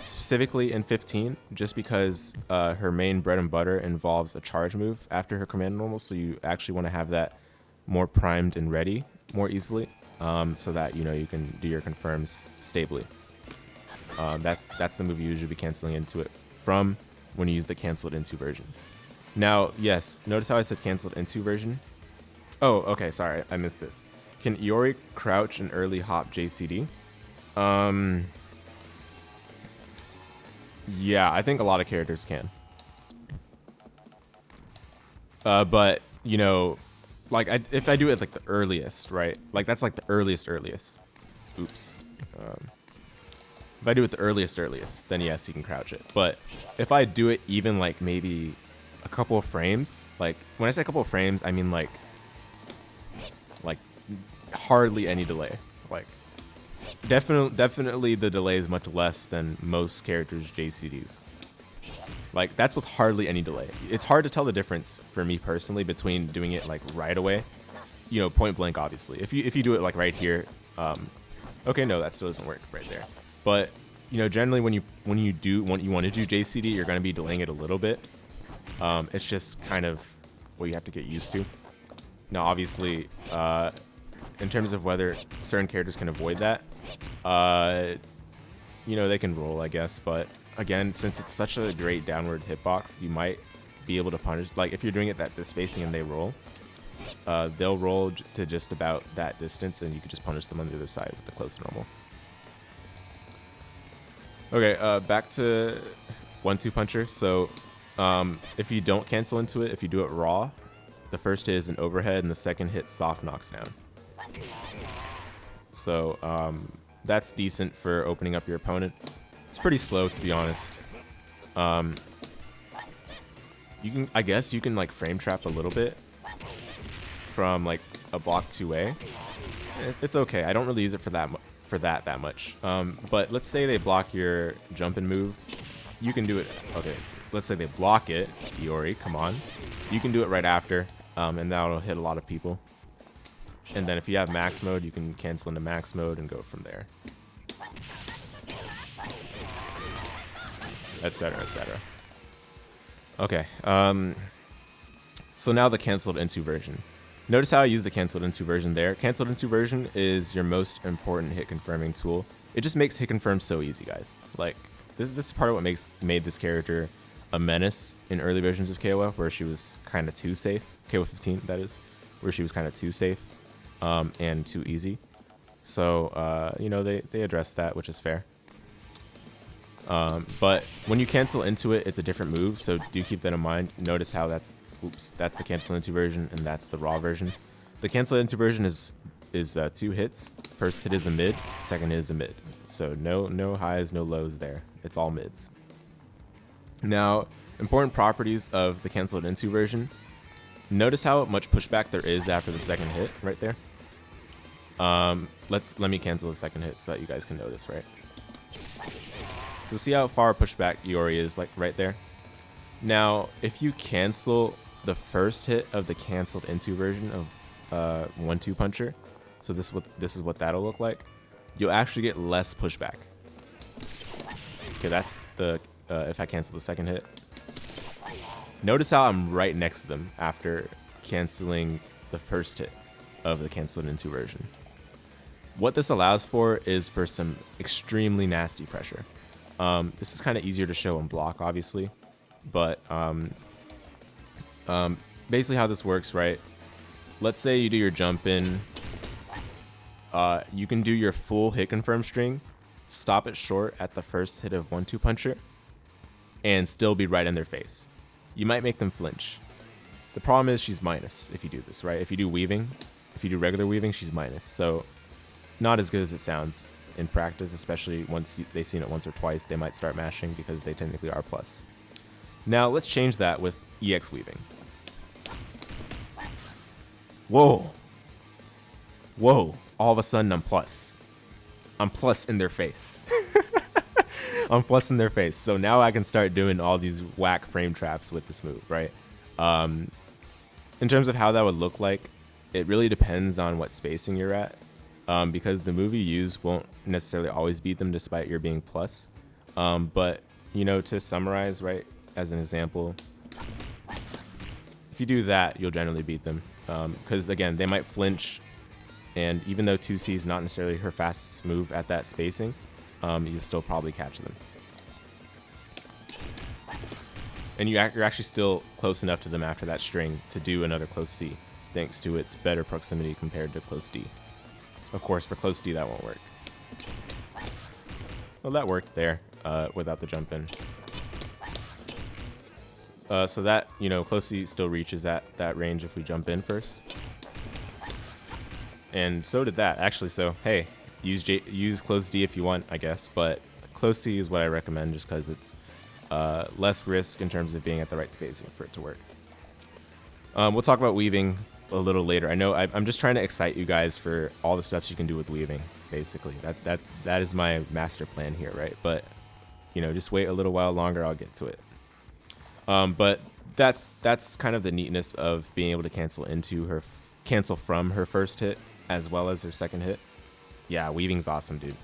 specifically in 15, just because her main bread and butter involves a charge move after her command normal, so you actually want to have that more primed and ready more easily, so that you can do your confirms stably. That's the move you usually be canceling into it from when you use the canceled into version. Now, yes, notice how I said canceled into version? Oh, okay, sorry, I missed this. Can Iori crouch and early hop j.CD? Yeah, I think a lot of characters can. But, like, if I do it like the earliest, right? Like, that's like the earliest. Oops. If I do it the earliest, then yes, you can crouch it. But if I do it even like maybe a couple of frames, like when I say a couple of frames, I mean like hardly any delay. Like definitely the delay is much less than most characters' j.C.Ds. Like that's with hardly any delay. It's hard to tell the difference for me personally between doing it like right away, point blank obviously. If you do it like right here, okay, no, that still doesn't work right there. But generally when you want to do j.C.D, you're going to be delaying it a little bit. It's just kind of what you have to get used to. Now, obviously, in terms of whether certain characters can avoid that, they can roll, I guess. But again, since it's such a great downward hitbox, you might be able to punish. Like if you're doing it at the spacing and they roll, they'll roll to just about that distance, and you can just punish them on the other side with the close normal. Okay, back to 1-2 puncher. So if you don't cancel into it, if you do it raw, the first hit is an overhead and the second hit soft knocks down. So that's decent for opening up your opponent. It's pretty slow, to be honest. I guess you can like frame trap a little bit from like a block 2A. It's okay. I don't really use it for that much. But let's say they block your jump and move. You can do it. Okay, let's say they block it. Iori, come on. You can do it right after, and that'll hit a lot of people. And then if you have max mode, you can cancel into max mode and go from there, etc., etc. Okay. So now the canceled into version. Notice how I use the canceled into version there. Canceled into version is your most important hit confirming tool. It just makes hit confirm so easy, guys. Like this is part of what made this character a menace in early versions of KOF, where she was kind of too safe. KOF 15, that is, where she was kind of too safe and too easy. So they addressed that, which is fair. But when you cancel into it, it's a different move, so do keep that in mind. Notice how that's the cancel into version, and that's the raw version. The cancel into version is 2 hits. First hit is a mid, second hit is a mid. So no highs, no lows there. It's all mids. Now, important properties of the canceled into version. Notice how much pushback there is after the second hit right there. Let me cancel the second hit so that you guys can notice, right? So see how far pushback Iori is, like right there. Now, if you cancel the first hit of the canceled into version of 1-2 puncher, so this is what that'll look like. You'll actually get less pushback. Okay, that's the if I cancel the second hit. Notice how I'm right next to them after canceling the first hit of the canceled into version. What this allows for is for some extremely nasty pressure. This is kind of easier to show in block, obviously, but basically how this works, right? Let's say you do your jump in. You can do your full hit confirm string, stop it short at the first hit of 1-2 puncher, and still be right in their face. You might make them flinch. The problem is she's minus if you do this, right? If you do weaving, if you do regular weaving, she's minus. So not as good as it sounds in practice, especially once they've seen it once or twice, they might start mashing because they technically are plus. Now let's change that with EX weaving. Whoa. All of a sudden I'm plus. I'm plus in their face. I'm plus in their face. So now I can start doing all these whack frame traps with this move, right? In terms of how that would look like, it really depends on what spacing you're at. Because the move you use won't necessarily always beat them despite your being plus. But, you know, to summarize, right, as an example, if you do that, you'll generally beat them. Because, again, they might flinch, and even though 2C is not necessarily her fastest move at that spacing, you'll still probably catch them. And you're actually still close enough to them after that string to do another close C, thanks to its better proximity compared to close D. Of course, for close D, that won't work. Well, that worked there without the jump in. So that, you know, close C still reaches that range if we jump in first. And so did that, actually. So, hey, use close D if you want, I guess. But close C is what I recommend just because it's less risk in terms of being at the right spacing for it to work. We'll talk about weaving a little later. I know I'm just trying to excite you guys for all the stuff you can do with weaving, basically. That is my master plan here, right? But, you know, just wait a little while longer, I'll get to it. But that's kind of the neatness of being able to cancel from her first hit as well as her second hit. Yeah, weaving's awesome, dude.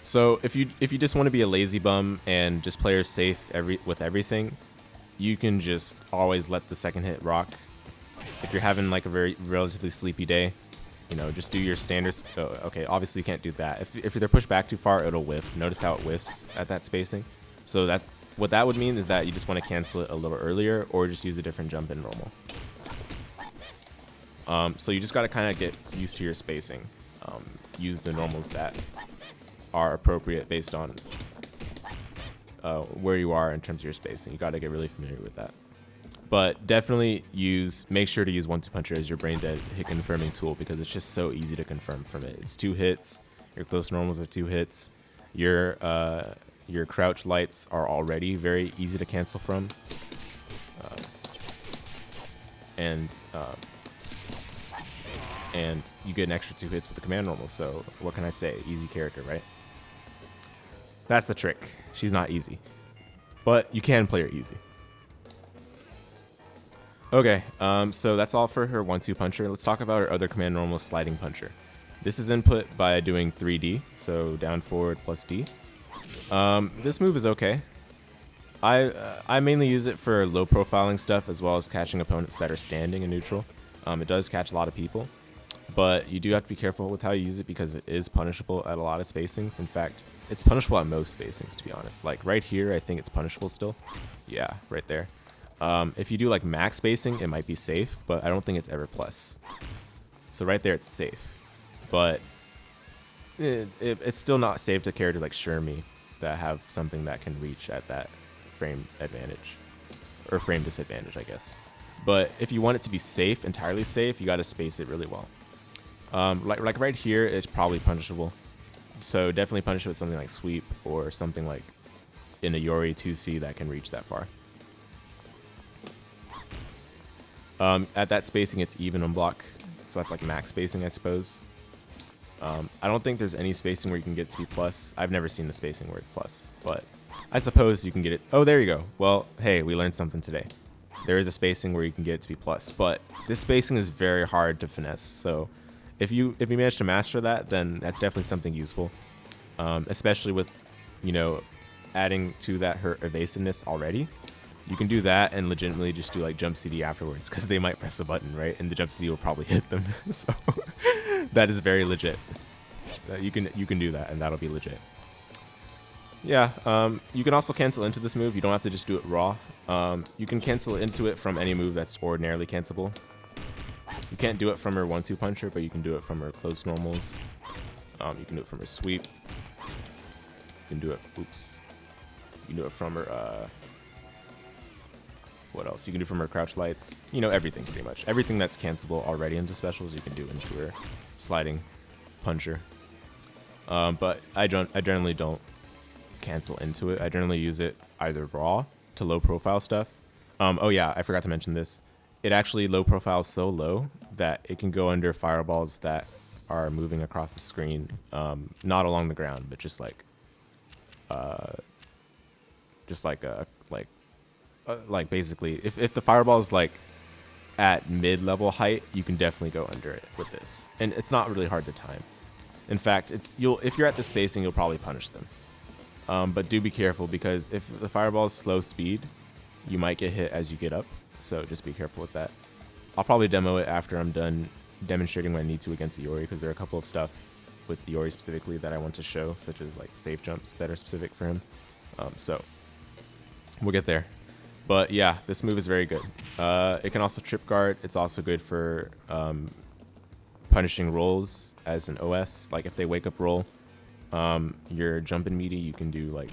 So if you just want to be a lazy bum and just play her safe with everything, you can just always let the second hit rock. If you're having like a very relatively sleepy day, you know, just do your standards. Oh, okay, obviously you can't do that. If they're pushed back too far, it'll whiff. Notice how it whiffs at that spacing. So that's what that would mean, is that you just want to cancel it a little earlier or just use a different jump in normal. So you just got to kind of get used to your spacing. Use the normals that are appropriate based on where you are in terms of your spacing. You got to get really familiar with that. But definitely make sure to use 1-2 puncher as your brain dead hit confirming tool, because it's just so easy to confirm from it. It's 2 hits. Your close normals are 2 hits. Your crouch lights are already very easy to cancel from. And you get an extra 2 hits with the command normal. So what can I say? Easy character, right? That's the trick. She's not easy, but you can play her easy. Okay, so that's all for her 1-2 puncher. Let's talk about her other command normal, sliding puncher. This is input by doing 3D, so down, forward, plus D. This move is okay. I mainly use it for low profiling stuff as well as catching opponents that are standing in neutral. It does catch a lot of people, but you do have to be careful with how you use it because it is punishable at a lot of spacings. In fact, it's punishable at most spacings, to be honest. Like right here, I think it's punishable still. Yeah, right there. If you do like max spacing, it might be safe, but I don't think it's ever plus. So right there, it's safe, but it's still not safe to characters like Shermie that have something that can reach at that frame advantage, or frame disadvantage, I guess. But if you want it to be safe, entirely safe, you got to space it really well. Like right here, it's probably punishable. So definitely punish it with something like sweep or something like in a Yori 2C that can reach that far. At that spacing, it's even on block, so that's like max spacing, I suppose. I don't think there's any spacing where you can get to be plus. I've never seen the spacing where it's plus, but I suppose you can get it. Oh, there you go. Well, hey, we learned something today. There is a spacing where you can get it to be plus, but this spacing is very hard to finesse. So if you manage to master that, then that's definitely something useful, especially with, you know, adding to that her evasiveness already. You can do that and legitimately just do like jump CD afterwards, because they might press a button, right? And the jump CD will probably hit them. So that is very legit. You can do that, and that'll be legit. Yeah, you can also cancel into this move. You don't have to just do it raw. You can cancel into it from any move that's ordinarily cancelable. You can't do it from her 1-2 puncher, but you can do it from her close normals. You can do it from her sweep. You can do it. Oops. You can do it from her. What else? You can do from her crouch lights. You know, everything pretty much. Everything that's cancelable already into specials, you can do into her sliding puncher. But I generally don't cancel into it. I generally use it either raw to low profile stuff. Oh yeah, I forgot to mention this. It actually low profiles so low that it can go under fireballs that are moving across the screen, not along the ground, but just like basically, if the fireball is like at mid-level height, you can definitely go under it with this, and it's not really hard to time. In fact, if you're at the spacing, you'll probably punish them. But do be careful, because if the fireball is slow speed, you might get hit as you get up. So just be careful with that. I'll probably demo it after I'm done demonstrating what I need to against Iori, because there are a couple of stuff with Iori specifically that I want to show, such as like safe jumps that are specific for him. So we'll get there. But yeah, this move is very good. It can also trip guard. It's also good for punishing rolls as an OS. Like if they wake up roll, your jumping meaty, you can do like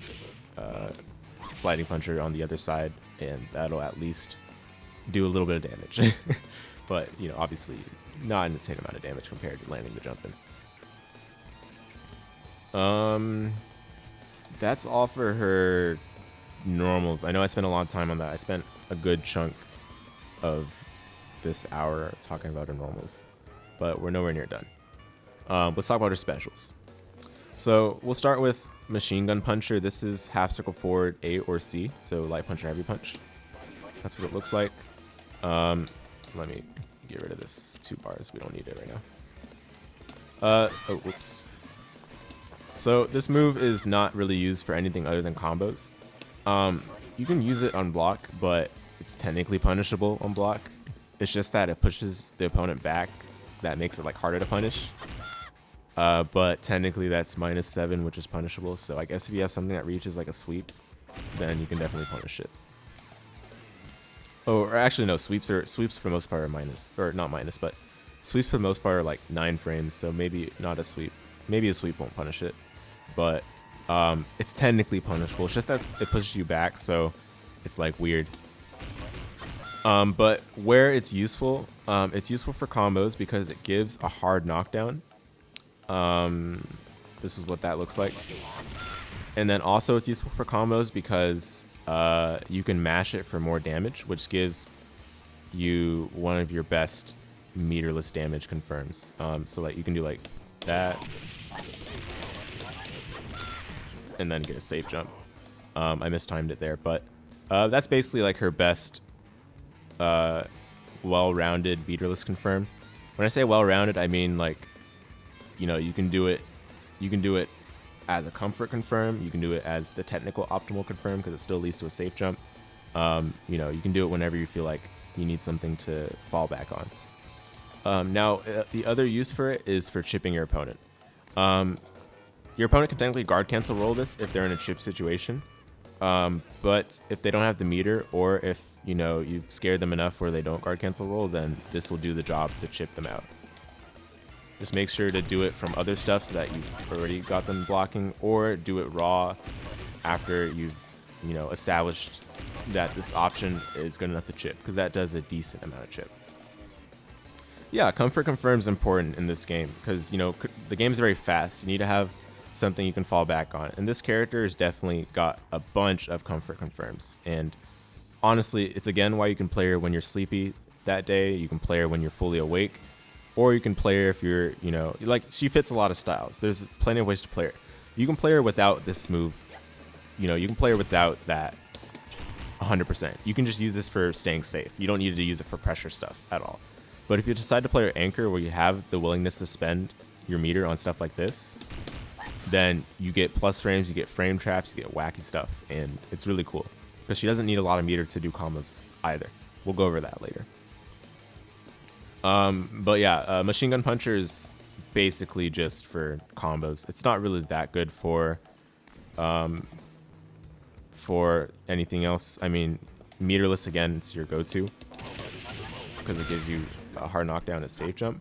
sliding puncher on the other side, and that'll at least do a little bit of damage. But you know, obviously not an insane amount of damage compared to landing the jumping. That's all for her normals. I know I spent a long time on that. I spent a good chunk of this hour talking about her normals, but we're nowhere near done. Let's talk about her specials. So we'll start with Machine Gun Puncher. This is half circle forward A or C, so light punch or heavy punch. That's what it looks like. Let me get rid of this 2 bars. We don't need it right now. Oh, whoops. So this move is not really used for anything other than combos. You can use it on block, but it's technically punishable on block. It's just that it pushes the opponent back. That makes it like harder to punish. But technically that's -7, which is punishable. So I guess if you have something that reaches like a sweep, then you can definitely punish it. Oh, or actually no, sweeps for the most part are minus, or not minus, but sweeps for the most part are like 9 frames. So maybe not a sweep. Maybe a sweep won't punish it, but it's technically punishable. It's just that it pushes you back, so it's like weird. But where it's useful for combos because it gives a hard knockdown. This is what that looks like. And then also it's useful for combos because you can mash it for more damage, which gives you one of your best meterless damage confirms. So like you can do like that and then get a safe jump. I mistimed it there, but that's basically like her best well-rounded meterless confirm. When I say well-rounded, I mean like, you know, you can do it as a comfort confirm, you can do it as the technical optimal confirm because it still leads to a safe jump. You know, you can do it whenever you feel like you need something to fall back on. Now, the other use for it is for chipping your opponent. Your opponent can technically guard cancel roll this if they're in a chip situation. But if they don't have the meter, or if, you know, you've scared them enough where they don't guard cancel roll, then this will do the job to chip them out. Just make sure to do it from other stuff so that you've already got them blocking, or do it raw after you've, you know, established that this option is good enough to chip, because that does a decent amount of chip. Yeah, comfort confirm is important in this game because, you know, the game's very fast. You need to have something you can fall back on, and this character has definitely got a bunch of comfort confirms. And honestly, it's again why you can play her when you're sleepy that day. You can play her when you're fully awake. Or you can play her if you're, you know, like, she fits a lot of styles. There's plenty of ways to play her. You can play her without this move. You know, you can play her without that 100%. You can just use this for staying safe. You don't need to use it for pressure stuff at all. But if you decide to play her anchor where you have the willingness to spend your meter on stuff like this, then you get plus frames, you get frame traps, you get wacky stuff. And it's really cool because she doesn't need a lot of meter to do combos either. We'll go over that later. But yeah, Machine Gun Puncher is basically just for combos. It's not really that good for anything else. I mean, meterless, again, it's your go-to because it gives you a hard knockdown and a safe jump.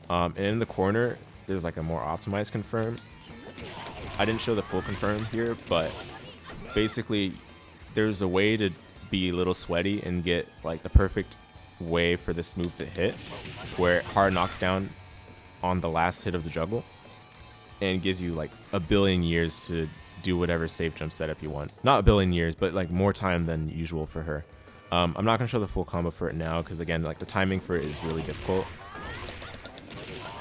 And in the corner, there's like a more optimized confirm. I didn't show the full confirm here, but basically there's a way to be a little sweaty and get like the perfect way for this move to hit, where it hard knocks down on the last hit of the juggle and gives you like a billion years to do whatever safe jump setup you want. Not a billion years, but like more time than usual for her. I'm not gonna show the full combo for it now because again, like the timing for it is really difficult.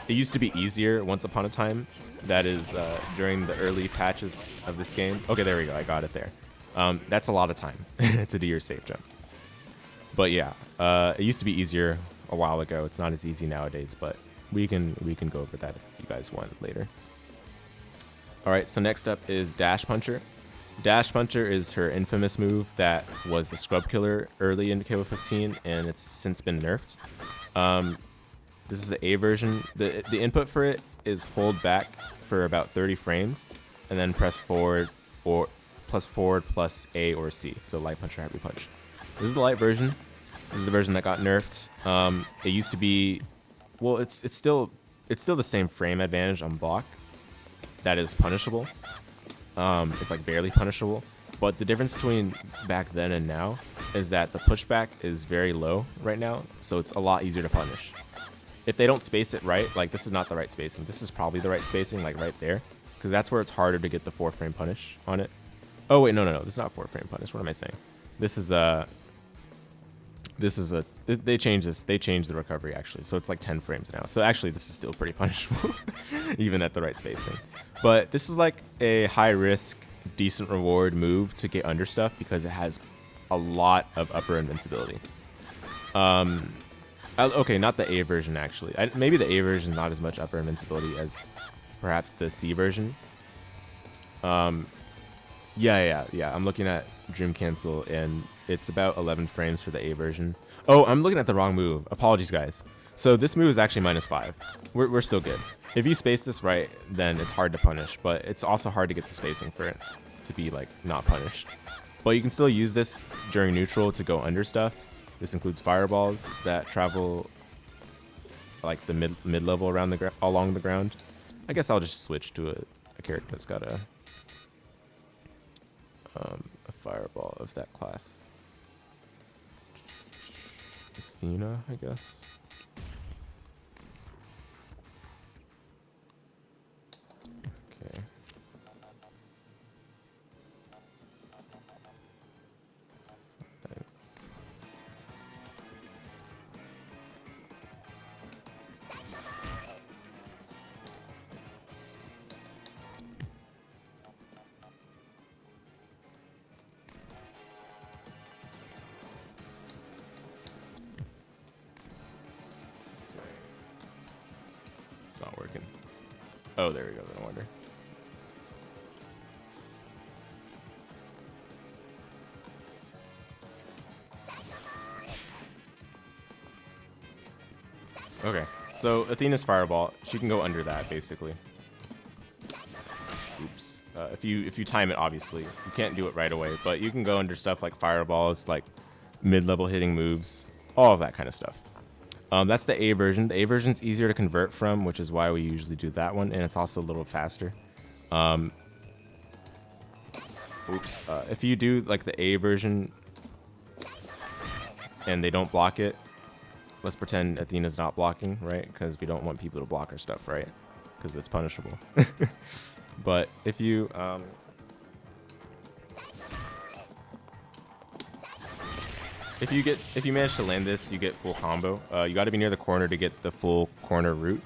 It used to be easier once upon a time. That is during the early patches of this game. Okay, there we go. I got it there. That's a lot of time to do your safe jump. But yeah, it used to be easier a while ago. It's not as easy nowadays, but we can go over that if you guys want later. All right, so next up is Dash Puncher. Dash Puncher is her infamous move that was the scrub killer early in KOF 15, and it's since been nerfed. This is the A version. The input for it is hold back for about 30 frames, and then press forward or plus forward plus A or C. So light punch or heavy punch. This is the light version. This is the version that got nerfed. It used to be, well, it's still the same frame advantage on block that is punishable. It's like barely punishable, but the difference between back then and now is that the pushback is very low right now, so it's a lot easier to punish. If they don't space it right, like this is not the right spacing. This is probably the right spacing, like right there, because that's where it's harder to get the 4-frame punish on it. Oh wait, no, this is not 4-frame punish. What am I saying? This is they changed this. They changed the recovery actually, so it's like 10 frames now. So actually, this is still pretty punishable, even at the right spacing. But this is like a high risk, decent reward move to get under stuff because it has a lot of upper invincibility. Okay, not the A version actually. Maybe the A version not as much upper invincibility as perhaps the C version. Yeah. I'm looking at Dream Cancel and it's about 11 frames for the A version. Oh, I'm looking at the wrong move. Apologies, guys. So this move is actually -5. We're still good. If you space this right, then it's hard to punish, but it's also hard to get the spacing for it to be like not punished. But you can still use this during neutral to go under stuff. This includes fireballs that travel like the mid level around along the ground. I guess I'll just switch to a character that's got a fireball of that class. Athena, I guess. Okay. It's not working. Oh, there we go. No wonder. Okay, so Athena's fireball, she can go under that basically. Oops. If you time it, obviously you can't do it right away, but you can go under stuff like fireballs, like mid-level hitting moves, all of that kind of stuff. That's the A version. The A version is easier to convert from, which is why we usually do that one, and it's also a little faster. If you do like the A version and they don't block it, let's pretend Athena's not blocking, right? Because we don't want people to block our stuff, right? Because it's punishable. But if you if you manage to land this, you get full combo. You got to be near the corner to get the full corner route.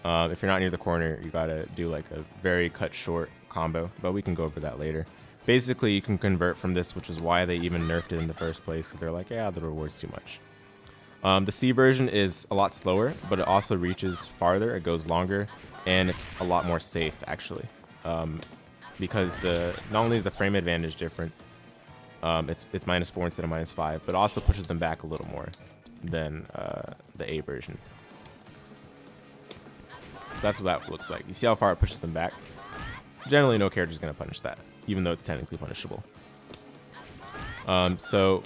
If you're not near the corner, you got to do like a very cut short combo, but we can go over that later. Basically, you can convert from this, which is why they even nerfed it in the first place, because they're like, yeah, the reward's too much. The C version is a lot slower, but it also reaches farther, it goes longer, and it's a lot more safe, actually. Because not only is the frame advantage different, it's -4 instead of -5, but also pushes them back a little more than the A version. So that's what that looks like. You see how far it pushes them back? Generally, no character is going to punish that, even though it's technically punishable. So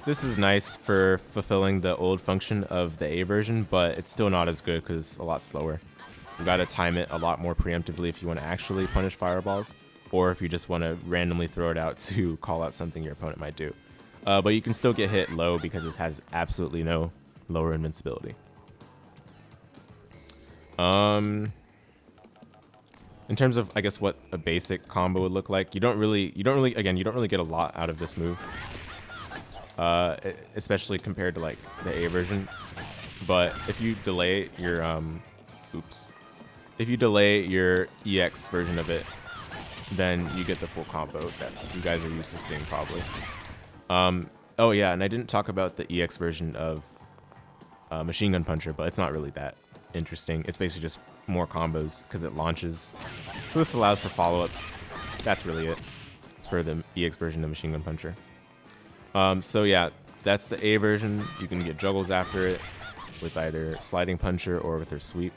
this is nice for fulfilling the old function of the A version, but it's still not as good because it's a lot slower. You got to time it a lot more preemptively if you want to actually punish fireballs, or if you just want to randomly throw it out to call out something your opponent might do. But you can still get hit low because it has absolutely no lower invincibility. In terms of, I guess, what a basic combo would look like, you don't really get a lot out of this move, especially compared to like the A version. But if you delay your if you delay your EX version of it, then you get the full combo that you guys are used to seeing probably. Oh yeah, and I didn't talk about the EX version of Machine Gun Puncher, but it's not really that. interesting. It's basically just more combos because it launches. So this allows for follow-ups. That's really it for the EX version of Machine Gun Puncher. So yeah, that's the A version. You can get juggles after it with either Sliding Puncher or with her sweep.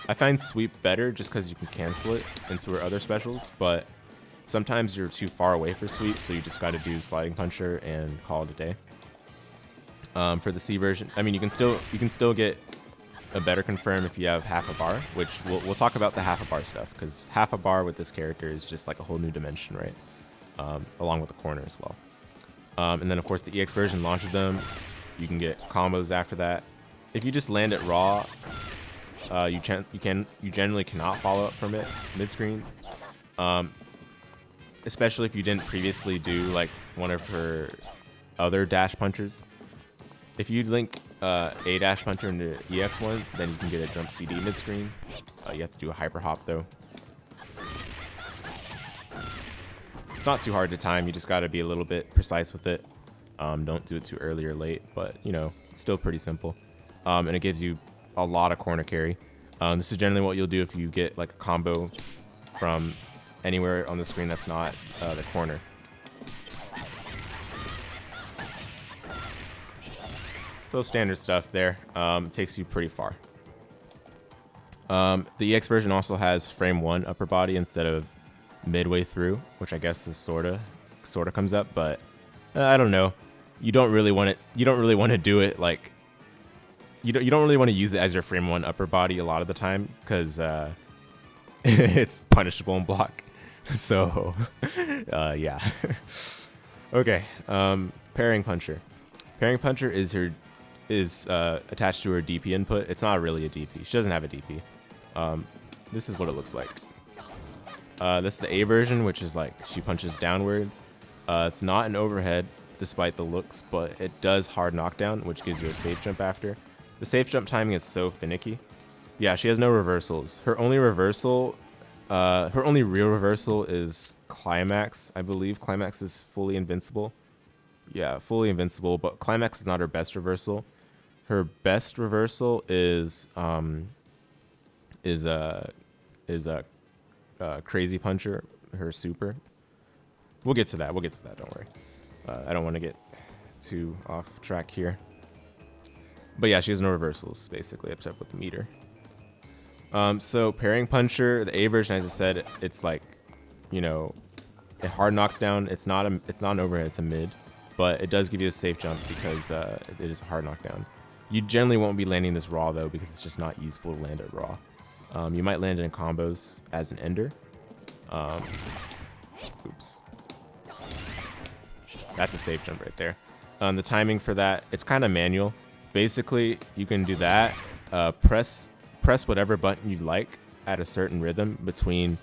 I find sweep better just because you can cancel it into her other specials, but sometimes you're too far away for sweep, so you just got to do Sliding Puncher and call it a day. For the C version, I mean, you can still get a better confirm if you have half a bar, which we'll talk about the half a bar stuff, because half a bar with this character is just like a whole new dimension, right? Along with the corner as well. And then of course the EX version launches them. You can get combos after that. If you just land it raw, you generally cannot follow up from it mid screen. Especially if you didn't previously do like one of her other dash punchers. If you link a dash puncher into EX one, then you can get a jump CD mid screen. You have to do a hyper hop though. It's not too hard to time. You just got to be a little bit precise with it. Don't do it too early or late, but you know, it's still pretty simple. And it gives you a lot of corner carry. This is generally what you'll do if you get like a combo from anywhere on the screen that's not the corner. So standard stuff there. Takes you pretty far. The EX version also has frame 1 upper body instead of midway through, which I guess is sorta comes up, but I don't know. You don't really want it. You don't really want to do it like. You don't really want to use it as your frame 1 upper body a lot of the time because it's punishable in block. So yeah. Okay. Parrying Puncher. Parrying Puncher is attached to her DP input. It's not really a DP. She doesn't have a DP. This is what it looks like. This is the A version, which is like she punches downward. It's not an overhead, despite the looks, but it does hard knockdown, which gives you a safe jump after. The safe jump timing is so finicky. Yeah, she has no reversals. Her only reversal, her only real reversal is Climax. I believe Climax is fully invincible. Yeah, fully invincible, but Climax is not her best reversal. Her best reversal is Crazy Puncher, her super. We'll get to that. Don't worry. I don't want to get too off track here. But yeah, she has no reversals, basically, except with the meter. So Parrying Puncher, the A version, as I said, it's like, you know, it hard knocks down. It's not an overhead, it's a mid. But it does give you a safe jump because it is a hard knockdown. You generally won't be landing this raw, though, because it's just not useful to land it raw. You might land it in combos as an ender. Oops. That's a safe jump right there. The timing for that, it's kind of manual. Basically, you can do that. Press whatever button you like at a certain rhythm between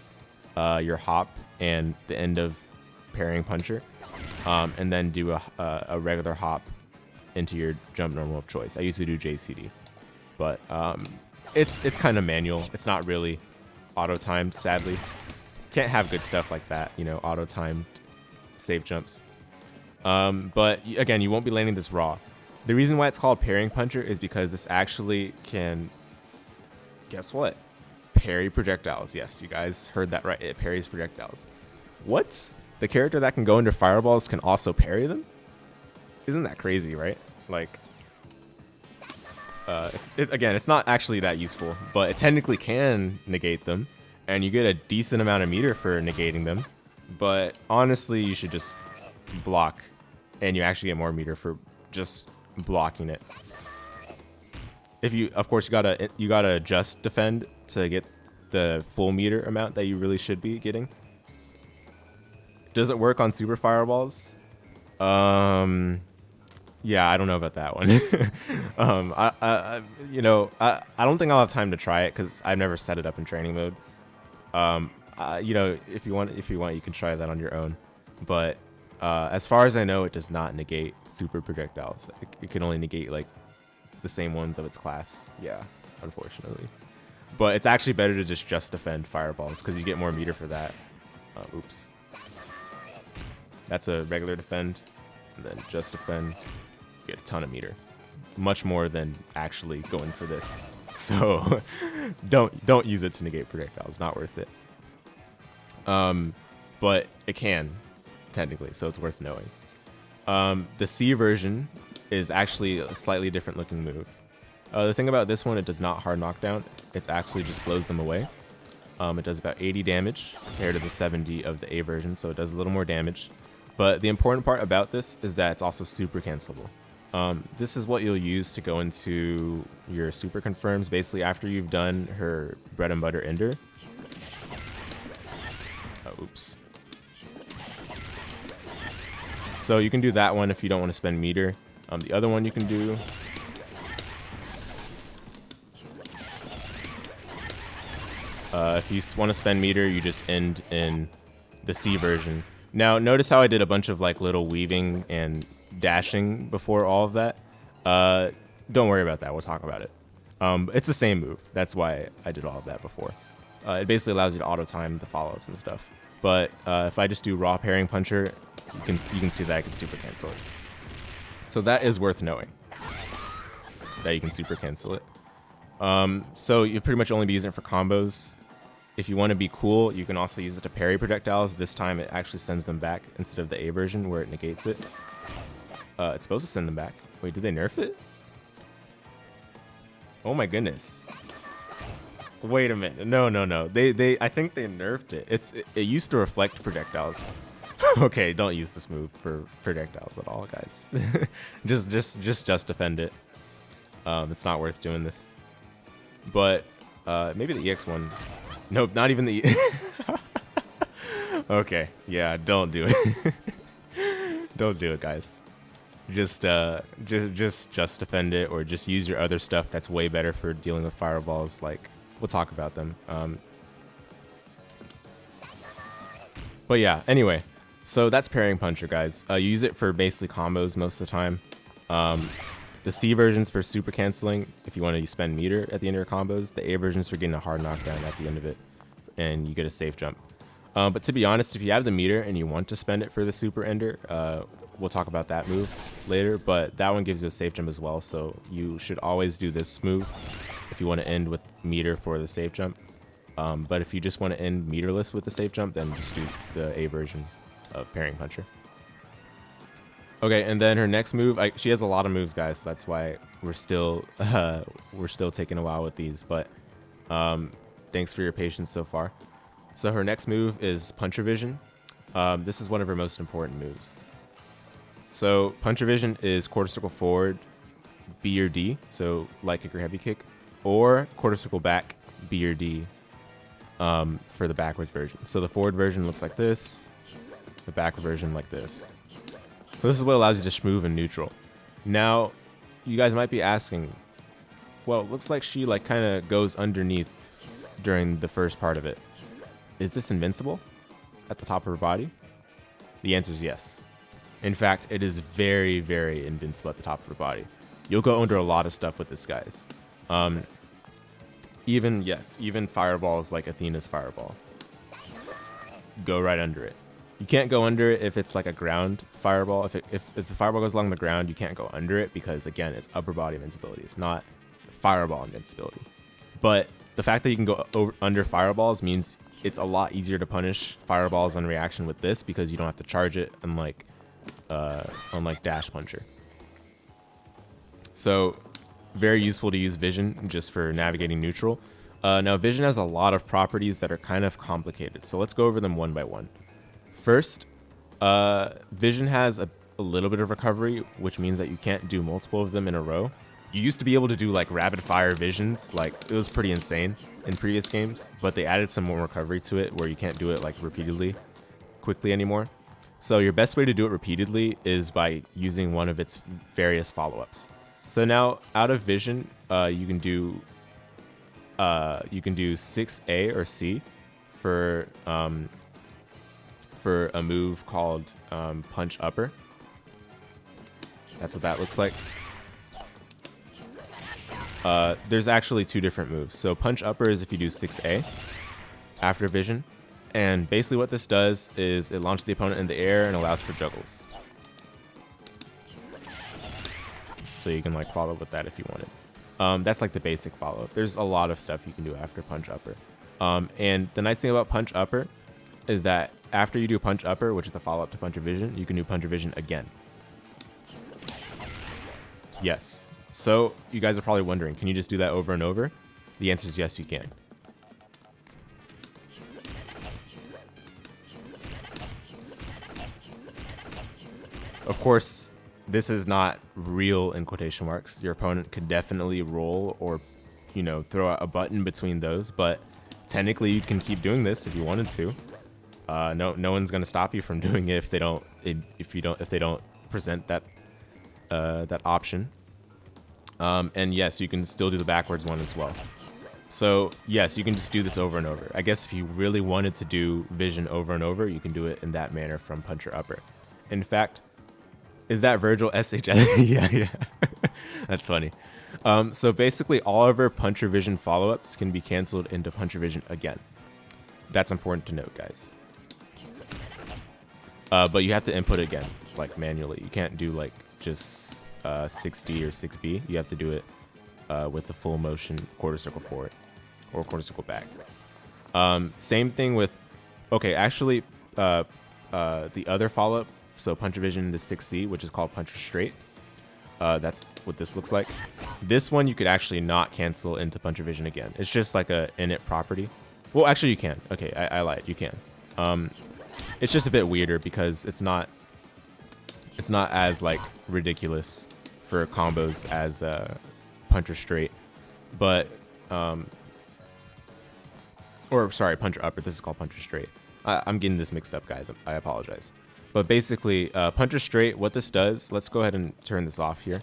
your hop and the end of Parrying Puncher. And then do a regular hop into your jump normal of choice. I usually do j.CD, but it's kind of manual. It's not really auto-timed, sadly. Can't have good stuff like that, you know, auto-timed safe jumps. But again, you won't be landing this raw. The reason why it's called Parrying Puncher is because this actually can, guess what? Parry projectiles. Yes, you guys heard that right. It parries projectiles. What? The character that can go into fireballs can also parry them? Isn't that crazy, right? Like, again, it's not actually that useful, but it technically can negate them, and you get a decent amount of meter for negating them. But honestly, you should just block, and you actually get more meter for just blocking it. If you, of course, you gotta just defend to get the full meter amount that you really should be getting. Does it work on super fireballs? Yeah, I don't know about that one. I don't think I'll have time to try it because I've never set it up in training mode. If you want, you can try that on your own. But as far as I know, it does not negate super projectiles. It can only negate like the same ones of its class. Yeah, unfortunately. But it's actually better to just defend fireballs because you get more meter for that. Oops. That's a regular defend, and then just defend. You get a ton of meter. Much more than actually going for this. So don't use it to negate projectiles. Not worth it. But it can technically, so it's worth knowing. The C version is actually a slightly different looking move. The thing about this one, it does not hard knockdown. It actually just blows them away. It does about 80 damage compared to the 70 of the A version, so it does a little more damage. But the important part about this is that it's also super cancelable. This is what you'll use to go into your super confirms, basically after you've done her bread and butter ender. Oops. So you can do that one if you don't want to spend meter. The other one you can do... if you want to spend meter, you just end in the C version. Now, notice how I did a bunch of like little weaving and dashing before all of that. Don't worry about that. We'll talk about it. It's the same move. That's why I did all of that before. It basically allows you to auto-time the follow-ups and stuff. But if I just do raw Parrying Puncher, you can see that I can super cancel it. So that is worth knowing, that you can super cancel it. So you'll pretty much only be using it for combos. If you want to be cool, you can also use it to parry projectiles. This time it actually sends them back instead of the A version where it negates it. It's supposed to send them back. Wait, did they nerf it? Oh my goodness. Wait a minute. No. I think they nerfed it. It used to reflect projectiles. Okay, don't use this move for projectiles at all, guys. just defend it. It's not worth doing this. But maybe the EX one. Nope, not even the... Okay, yeah, don't do it. Don't do it, guys. Just defend it, or just use your other stuff that's way better for dealing with fireballs. Like, we'll talk about them. But yeah, anyway. So that's Parrying Puncher, guys. You use it for basically combos most of the time. The C version's for super canceling if you want to spend meter at the end of your combos. The A version's for getting a hard knockdown at the end of it, and you get a safe jump. But to be honest, if you have the meter and you want to spend it for the super ender, we'll talk about that move later, but that one gives you a safe jump as well, so you should always do this move if you want to end with meter for the safe jump. But if you just want to end meterless with the safe jump, then just do the A version of Parrying Puncher. Okay, and then her next move, she has a lot of moves, guys, so that's why we're still taking a while with these, but thanks for your patience so far. So her next move is Puncher Vision. This is one of her most important moves. So Puncher Vision is quarter circle forward, B or D, so light kick or heavy kick, or quarter circle back, B or D for the backwards version. So the forward version looks like this, the backward version like this. So this is what allows you to schmoove in neutral. Now, you guys might be asking, well, it looks like she like kind of goes underneath during the first part of it. Is this invincible at the top of her body? The answer is yes. In fact, it is very, very invincible at the top of her body. You'll go under a lot of stuff with this, guys. Even fireballs like Athena's fireball. Go right under it. You can't go under it if it's like a ground fireball. If the fireball goes along the ground, you can't go under it because, again, it's upper body invincibility. It's not fireball invincibility. But the fact that you can go under fireballs means it's a lot easier to punish fireballs on reaction with this because you don't have to charge it unlike Dash Puncher. So very useful to use Vision just for navigating neutral. Now Vision has a lot of properties that are kind of complicated, so let's go over them one by one. First, Vision has a little bit of recovery, which means that you can't do multiple of them in a row. You used to be able to do like rapid fire visions, like it was pretty insane in previous games, but they added some more recovery to it where you can't do it like repeatedly, quickly anymore. So your best way to do it repeatedly is by using one of its various follow-ups. So now out of Vision, you can do 6A or C for a move called Punch Upper. That's what that looks like. There's actually two different moves. So Punch Upper is if you do 6A after Vision. And basically what this does is it launches the opponent in the air and allows for juggles. So you can like follow with that if you wanted. That's like the basic follow. There's a lot of stuff you can do after punch upper. And the nice thing about punch upper is that after you do punch upper, which is the follow-up to punch revision, you can do punch revision again. Yes. So you guys are probably wondering, can you just do that over and over? The answer is yes, you can. Of course, this is not real in quotation marks. Your opponent could definitely roll or, you know, throw out a button between those, but technically you can keep doing this if you wanted to. No one's gonna stop you from doing it if they don't present that that option. And yes, you can still do the backwards one as well. So yes, you can just do this over and over. I guess if you really wanted to do vision over and over, you can do it in that manner from puncher upper. In fact, is that Virgil SHS? yeah. That's funny. So basically all of our puncher vision follow-ups can be canceled into puncher vision again. That's important to note, guys. But you have to input again, like manually. You can't do like just 6D or 6B. You have to do it with the full motion quarter circle forward or quarter circle back. Same thing with, okay, actually the other follow-up, so puncher vision, the 6C, which is called puncher straight. That's what this looks like. This one you could actually not cancel into puncher vision again. It's just like a init property. Well, actually you can. Okay, I lied. You can. It's just a bit weirder because it's not as like ridiculous for combos as puncher straight, but or sorry, puncher upper. This is called puncher straight. I'm getting this mixed up, guys. I apologize. But basically, puncher straight, what this does, let's go ahead and turn this off here.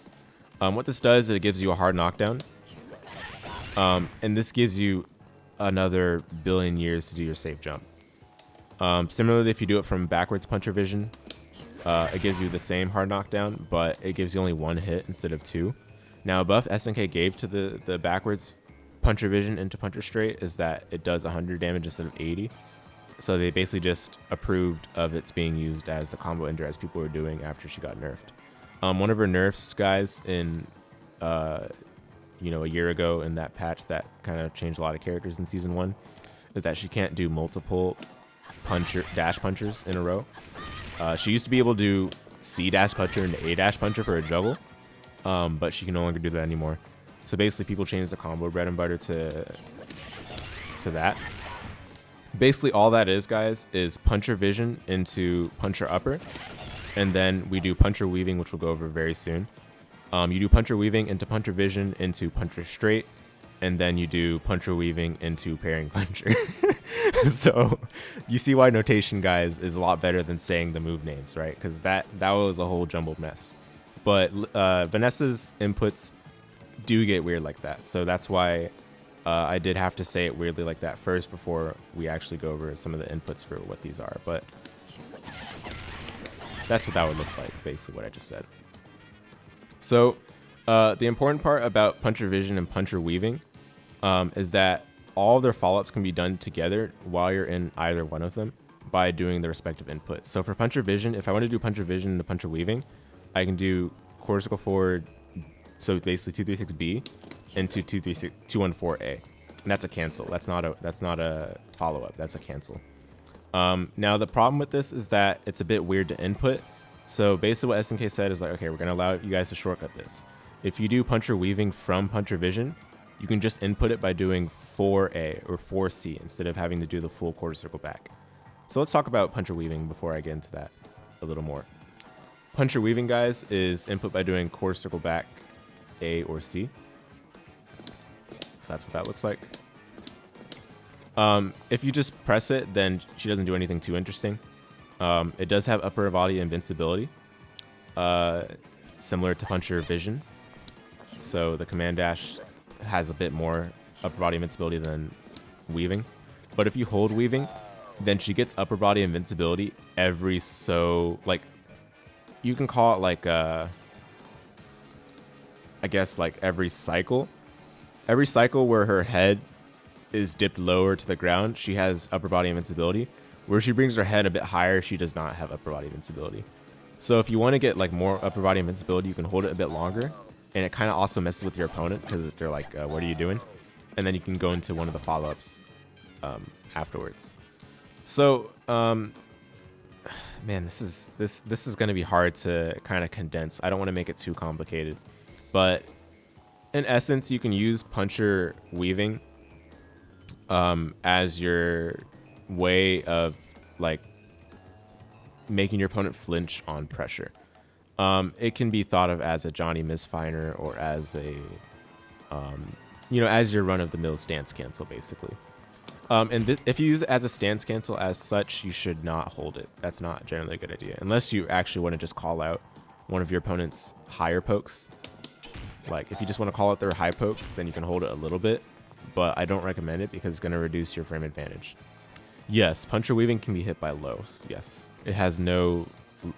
What this does, it gives you a hard knockdown. And this gives you another billion years to do your safe jump. Similarly, if you do it from backwards puncher vision, it gives you the same hard knockdown, but it gives you only one hit instead of two. Now, a buff SNK gave to the backwards puncher vision into puncher straight is that it does 100 damage instead of 80. So they basically just approved of its being used as the combo ender as people were doing after she got nerfed. One of her nerfs, guys, in you know, a year ago in that patch that kind of changed a lot of characters in season 1, is that she can't do multiple dash punchers in a row. She used to be able to do C dash puncher and A dash puncher for a juggle, but she can no longer do that anymore. So basically, people changed the combo bread and butter to that. Basically, all that is, guys, is puncher vision into puncher upper, and then we do puncher weaving, which we'll go over very soon. You do puncher weaving into puncher vision into puncher straight, and then you do puncher weaving into parrying puncher. So you see why notation, guys, is a lot better than saying the move names, right? Because that was a whole jumbled mess. But Vanessa's inputs do get weird like that, so that's why I did have to say it weirdly like that first before we actually go over some of the inputs for what these are. But that's what that would look like, basically what I just said. So the important part about puncher vision and puncher weaving is that all their follow-ups can be done together while you're in either one of them by doing the respective inputs. So for puncher vision, if I want to do puncher vision into puncher weaving, I can do quarter circle forward, so basically 236B into 214A, and that's a cancel. That's not a follow-up. That's a cancel. Now the problem with this is that it's a bit weird to input. So basically what SNK said is like, okay, we're gonna allow you guys to shortcut this. If you do puncher weaving from puncher vision, you can just input it by doing 4A or 4C instead of having to do the full quarter circle back. So let's talk about puncher weaving before I get into that a little more. Puncher weaving, guys, is input by doing quarter circle back A or C. So that's what that looks like. If you just press it, then she doesn't do anything too interesting. It does have upper body invincibility, similar to puncher vision. So the command dash has a bit more upper body invincibility than weaving. But if you hold weaving, then she gets upper body invincibility every so, like, you can call it like, I guess like every cycle. Every cycle where her head is dipped lower to the ground, she has upper body invincibility. Where she brings her head a bit higher, she does not have upper body invincibility. So if you want to get like more upper body invincibility, you can hold it a bit longer. and it kind of also messes with your opponent because they're like, what are you doing? And then you can go into one of the follow-ups afterwards. So, man, this is going to be hard to kind of condense. I don't want to make it too complicated, but in essence, you can use puncher weaving as your way of like making your opponent flinch on pressure. It can be thought of as a Johnny Misfire or as a, as your run-of-the-mill stance cancel, basically. And if you use it as a stance cancel as such, you should not hold it. That's not generally a good idea. Unless you actually want to just call out one of your opponent's higher pokes. Like, if you just want to call out their high poke, then you can hold it a little bit. But I don't recommend it because it's going to reduce your frame advantage. Yes, puncher weaving can be hit by lows. Yes. It has no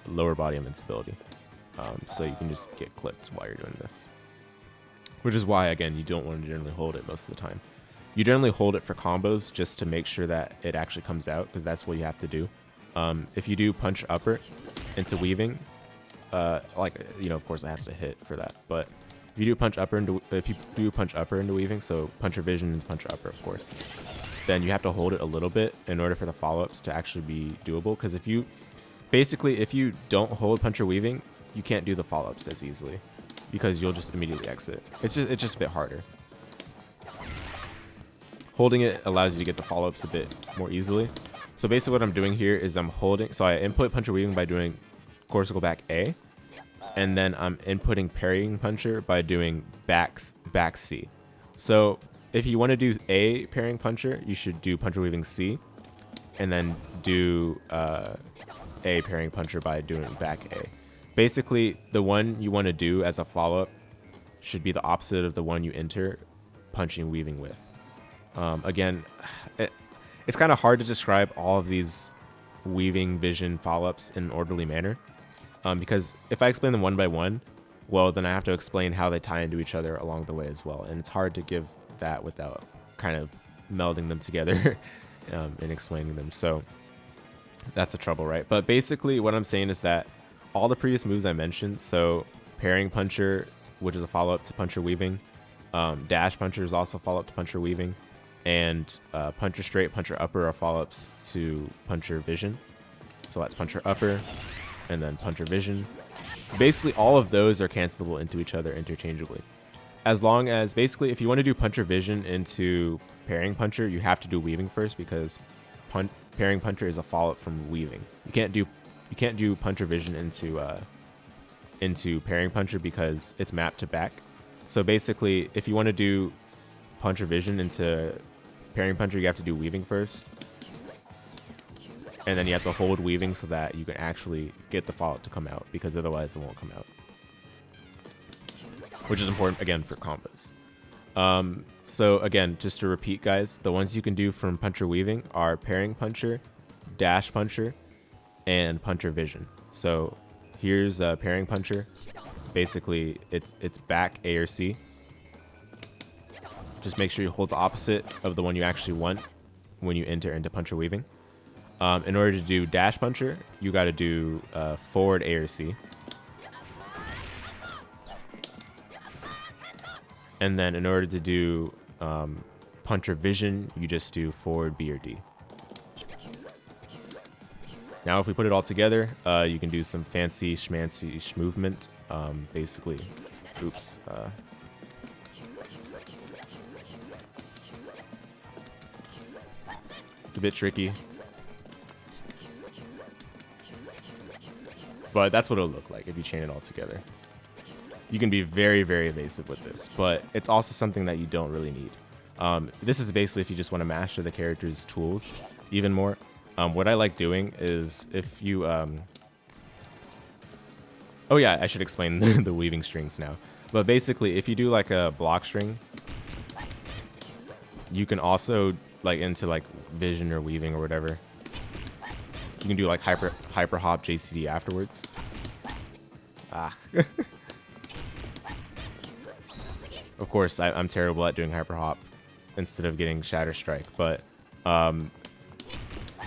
lower body invincibility. So you can just get clipped while you're doing this. Which is why, again, you don't want to generally hold it most of the time. You generally hold it for combos just to make sure that it actually comes out, because that's what you have to do. If you do punch upper into weaving, of course it has to hit for that. But if you do punch upper into weaving, so puncher vision and puncher upper, of course, then you have to hold it a little bit in order for the follow-ups to actually be doable. Because if you don't hold puncher weaving, you can't do the follow-ups as easily because you'll just immediately exit. It's just a bit harder. Holding it allows you to get the follow-ups a bit more easily. So basically what I'm doing here is I'm holding, so I input puncher weaving by doing corsical back A, and then I'm inputting parrying puncher by doing back C. So if you want to do A parrying puncher, you should do puncher weaving C, and then do A parrying puncher by doing back A. Basically, the one you want to do as a follow-up should be the opposite of the one you enter punching weaving with. Again, it's kind of hard to describe all of these weaving vision follow-ups in an orderly manner, because if I explain them one by one, well, then I have to explain how they tie into each other along the way as well, and it's hard to give that without kind of melding them together and explaining them. So that's the trouble, right? But basically what I'm saying is that all the previous moves I mentioned, so parrying puncher, which is a follow-up to puncher weaving, dash puncher is also a follow-up to puncher weaving, and puncher straight, puncher upper are follow-ups to puncher vision. So that's puncher upper and then puncher vision. Basically all of those are cancelable into each other interchangeably. As long as, basically, if you want to do puncher vision into parrying puncher, you have to do weaving first, because parrying puncher is a follow-up from weaving. You can't do puncher vision into parrying puncher because it's mapped to back. So basically, if you want to do puncher vision into parrying puncher, you have to do weaving first, and then you have to hold weaving so that you can actually get the follow-up to come out, because otherwise it won't come out. Which is important, again, for combos. So again, just to repeat, guys, the ones you can do from puncher weaving are parrying puncher, dash puncher, and puncher vision. So here's parrying puncher. Basically, it's back A or C. Just make sure you hold the opposite of the one you actually want when you enter into puncher weaving. In order to do dash puncher, you got to do forward A or C. And then in order to do puncher vision, you just do forward B or D. Now, if we put it all together, you can do some fancy schmancy movement. Basically, oops. It's a bit tricky, but that's what it'll look like if you chain it all together. You can be very, very evasive with this, but it's also something that you don't really need. This is basically if you just want to master the character's tools even more. What I like doing is if you... oh yeah, I should explain the weaving strings now. But basically, if you do like a block string, you can also, like into like vision or weaving or whatever, you can do like hyper hop j.CD afterwards. Of course, I'm terrible at doing hyper hop instead of getting shatter strike, but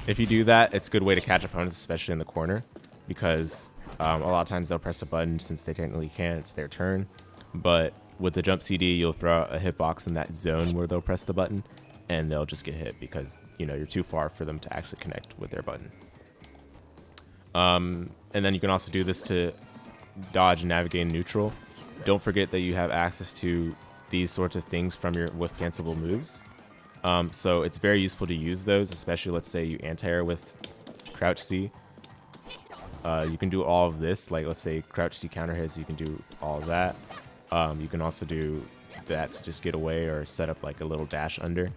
if you do that, it's a good way to catch opponents, especially in the corner, because a lot of times they'll press a button since they technically can't. It's their turn. But with the jump CD, you'll throw out a hitbox in that zone where they'll press the button, and they'll just get hit because, you know, you're too far for them to actually connect with their button. And then you can also do this to dodge and navigate in neutral. Don't forget that you have access to these sorts of things from your whiff cancelable moves. So it's very useful to use those, especially let's say you anti-air with cr.C. You can do all of this, like let's say cr.C counter hits, you can do all of that. You can also do that to just get away or set up like a little dash under.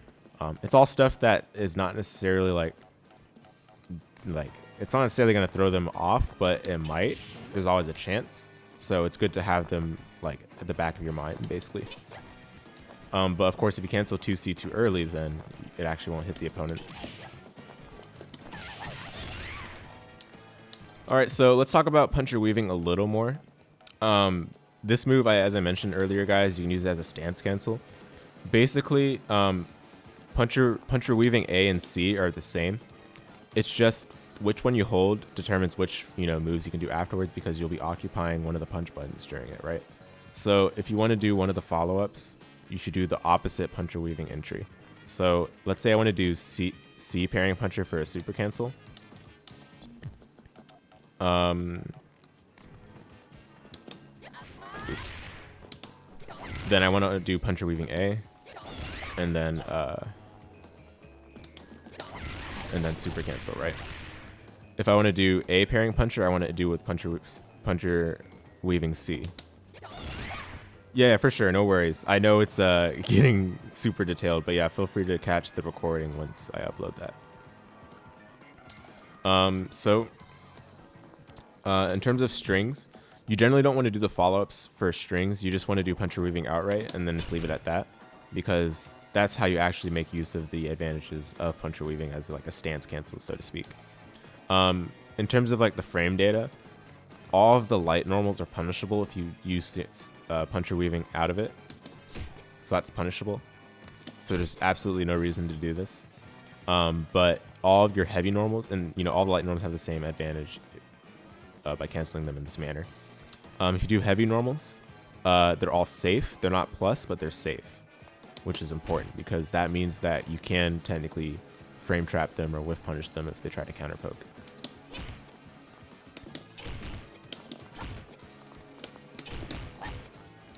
It's all stuff that is not necessarily like it's not necessarily going to throw them off, but it might. There's always a chance. So it's good to have them like at the back of your mind, basically. But of course, if you cancel 2C too early, then it actually won't hit the opponent. All right, so let's talk about puncher weaving a little more. This move, as I mentioned earlier, guys, you can use it as a stance cancel. Basically, puncher weaving A and C are the same. It's just which one you hold determines which, you know, moves you can do afterwards, because you'll be occupying one of the punch buttons during it, right? So if you want to do one of the follow-ups, you should do the opposite puncher weaving entry. So let's say I want to do C parrying puncher for a super cancel. Oops. Then I want to do puncher weaving A, and then super cancel, right? If I want to do A parrying puncher, I want to do with puncher weaving C. Yeah, for sure, no worries. I know it's getting super detailed, but yeah, feel free to catch the recording once I upload that. In terms of strings, you generally don't want to do the follow-ups for strings. You just want to do puncher weaving outright and then just leave it at that, because that's how you actually make use of the advantages of puncher weaving as like a stance cancel, so to speak. In terms of like the frame data, all of the light normals are punishable if you use puncher weaving out of it. So that's punishable. So there's absolutely no reason to do this. But all of your heavy normals, and you know, all the light normals have the same advantage by canceling them in this manner. If you do heavy normals, they're all safe. They're not plus, but they're safe, which is important because that means that you can technically frame trap them or whiff punish them if they try to counter poke.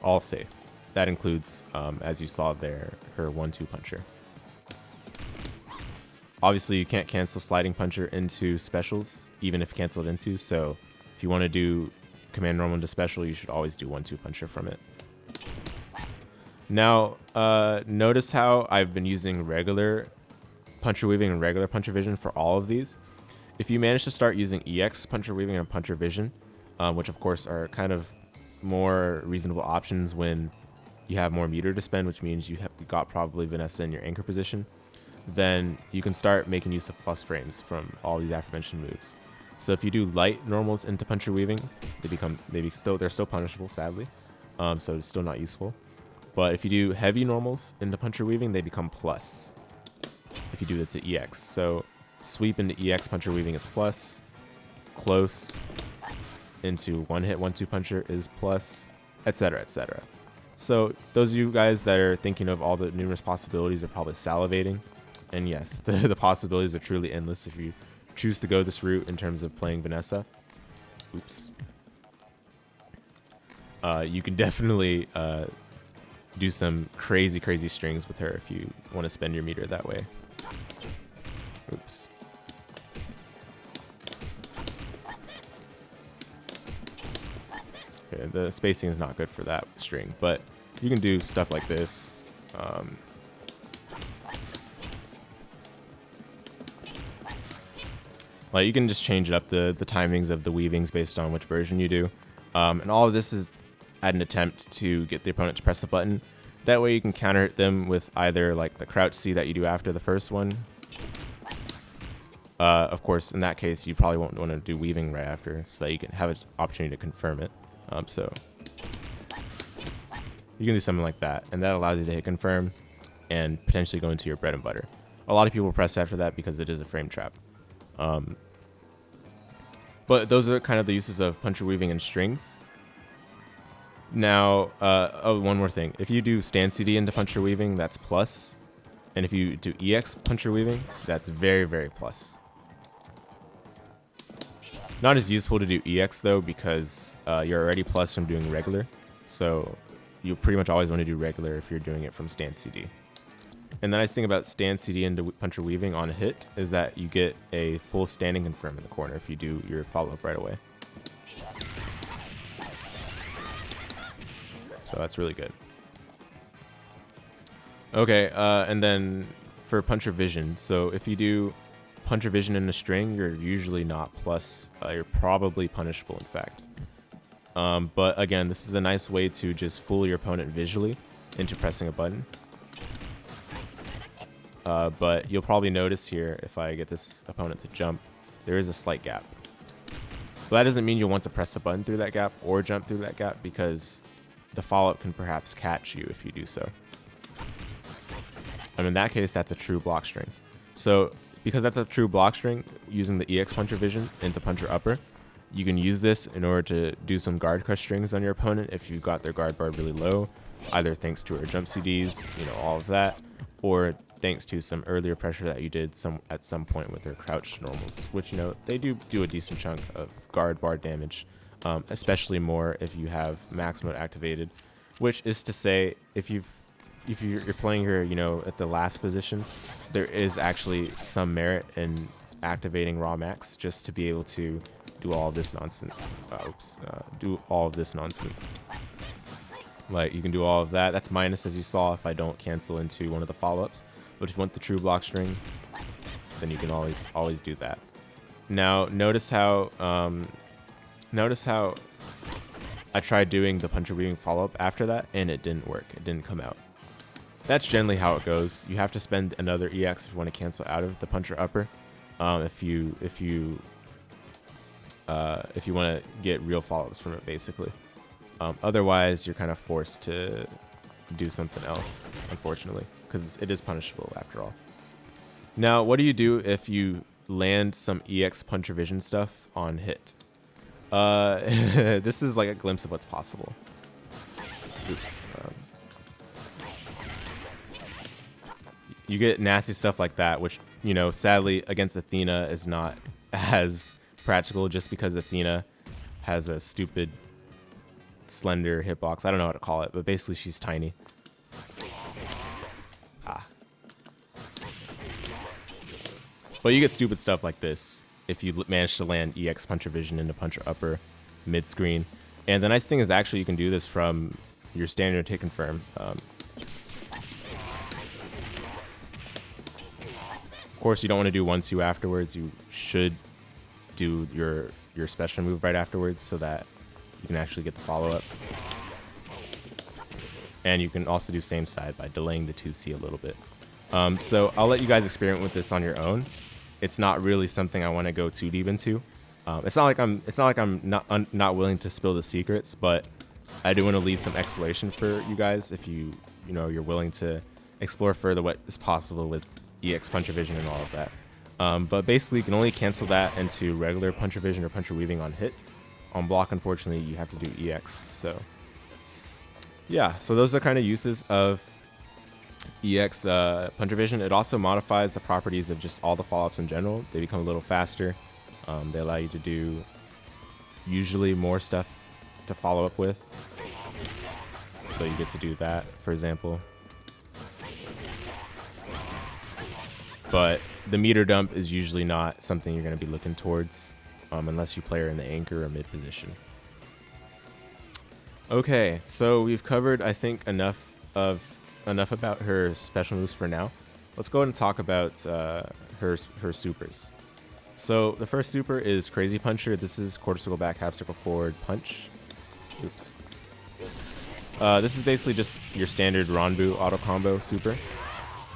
All safe. That includes, as you saw there, her 1-2 puncher. Obviously, you can't cancel sliding puncher into specials, even if canceled into. So if you want to do command normal into special, you should always do 1-2 puncher from it. Now, notice how I've been using regular puncher weaving and regular puncher vision for all of these. If you manage to start using EX puncher weaving and puncher vision, which of course are kind of more reasonable options when you have more meter to spend, which means you got probably Vanessa in your anchor position, then you can start making use of plus frames from all these aforementioned moves. So if you do light normals into puncher weaving, they're still punishable, sadly, so it's still not useful. But if you do heavy normals into puncher weaving, they become plus if you do that to EX. So sweep into EX puncher weaving is plus, close into one hit 1-2 puncher is plus, etc., etc. So those of you guys that are thinking of all the numerous possibilities are probably salivating. And yes, the possibilities are truly endless if you choose to go this route in terms of playing Vanessa. Oops. You can definitely do some crazy strings with her if you want to spend your meter that way. Oops. Okay, the spacing is not good for that string, but you can do stuff like this. Like you can just change up the timings of the weavings based on which version you do. And all of this is at an attempt to get the opponent to press the button. That way you can counter hit them with either like the cr.C that you do after the first one. Of course, in that case, you probably won't want to do weaving right after, so that you can have an opportunity to confirm it. So you can do something like that, and that allows you to hit confirm and potentially go into your bread and butter. A lot of people press after that because it is a frame trap. But those are kind of the uses of puncher weaving and strings. Now, oh, one more thing. If you do st.CD into puncher weaving, that's plus. And if you do EX puncher weaving, that's very, very plus. Not as useful to do EX though, because you're already plus from doing regular. So you pretty much always want to do regular if you're doing it from st.CD. And the nice thing about st.CD into puncher weaving on a hit is that you get a full standing confirm in the corner if you do your follow-up right away. So that's really good. Okay, and then for puncher vision. So if you do puncher vision in a string, you're usually not plus. You're probably punishable, in fact. But again, this is a nice way to just fool your opponent visually into pressing a button. But you'll probably notice here, if I get this opponent to jump, there is a slight gap. But that doesn't mean you'll want to press a button through that gap or jump through that gap, because the follow-up can perhaps catch you if you do so. And in that case, that's a true block string. So because that's a true block string, using the EX puncher vision into puncher upper, you can use this in order to do some guard crush strings on your opponent if you got their guard bar really low, either thanks to her jump CDs, all of that, or thanks to some earlier pressure that you did at some point with her crouched normals, which they do a decent chunk of guard bar damage, especially more if you have max mode activated, which is to say if you're playing her at the last position, there is actually some merit in activating raw max just to be able to do all of this nonsense. Do all of this nonsense. Like, you can do all of that. That's minus, as you saw, if I don't cancel into one of the follow-ups. But if you want the true block string, then you can always do that. Now, notice how I tried doing the puncher weaving follow-up after that, and it didn't work. It didn't come out. That's generally how it goes. You have to spend another EX if you want to cancel out of the puncher upper. If you want to get real follow-ups from it, basically. Otherwise, you're kind of forced to do something else, unfortunately, because it is punishable after all. Now, what do you do if you land some EX puncher vision stuff on hit? This is like a glimpse of what's possible. Oops. You get nasty stuff like that, which, sadly against Athena is not as practical, just because Athena has a stupid slender hitbox. I don't know how to call it, but basically she's tiny. But you get stupid stuff like this if you manage to land EX puncher vision into puncher upper mid screen. And the nice thing is actually you can do this from your standard hit confirm. Of course, you don't want to do 1-2 afterwards. You should do your special move right afterwards so that you can actually get the follow-up. And you can also do same side by delaying the 2C a little bit. So I'll let you guys experiment with this on your own. It's not really something I want to go too deep into. It's not like I'm not willing to spill the secrets, but I do want to leave some exploration for you guys if you're willing to explore further what is possible with EX puncher vision and all of that. But basically, you can only cancel that into regular puncher vision or puncher weaving on hit. On block, unfortunately, you have to do EX. So yeah, so those are kind of uses of EX puncher vision. It also modifies the properties of just all the follow-ups in general. They become a little faster. They allow you to do usually more stuff to follow up with. So you get to do that, for example. But the meter dump is usually not something you're going to be looking towards unless you play her in the anchor or mid position. Okay, so we've covered, I think, enough about her special moves for now. Let's go ahead and talk about her supers. So the first super is Crazy Puncher. This is quarter circle back, half circle forward, punch. Oops. This is basically just your standard Ranbu auto combo super.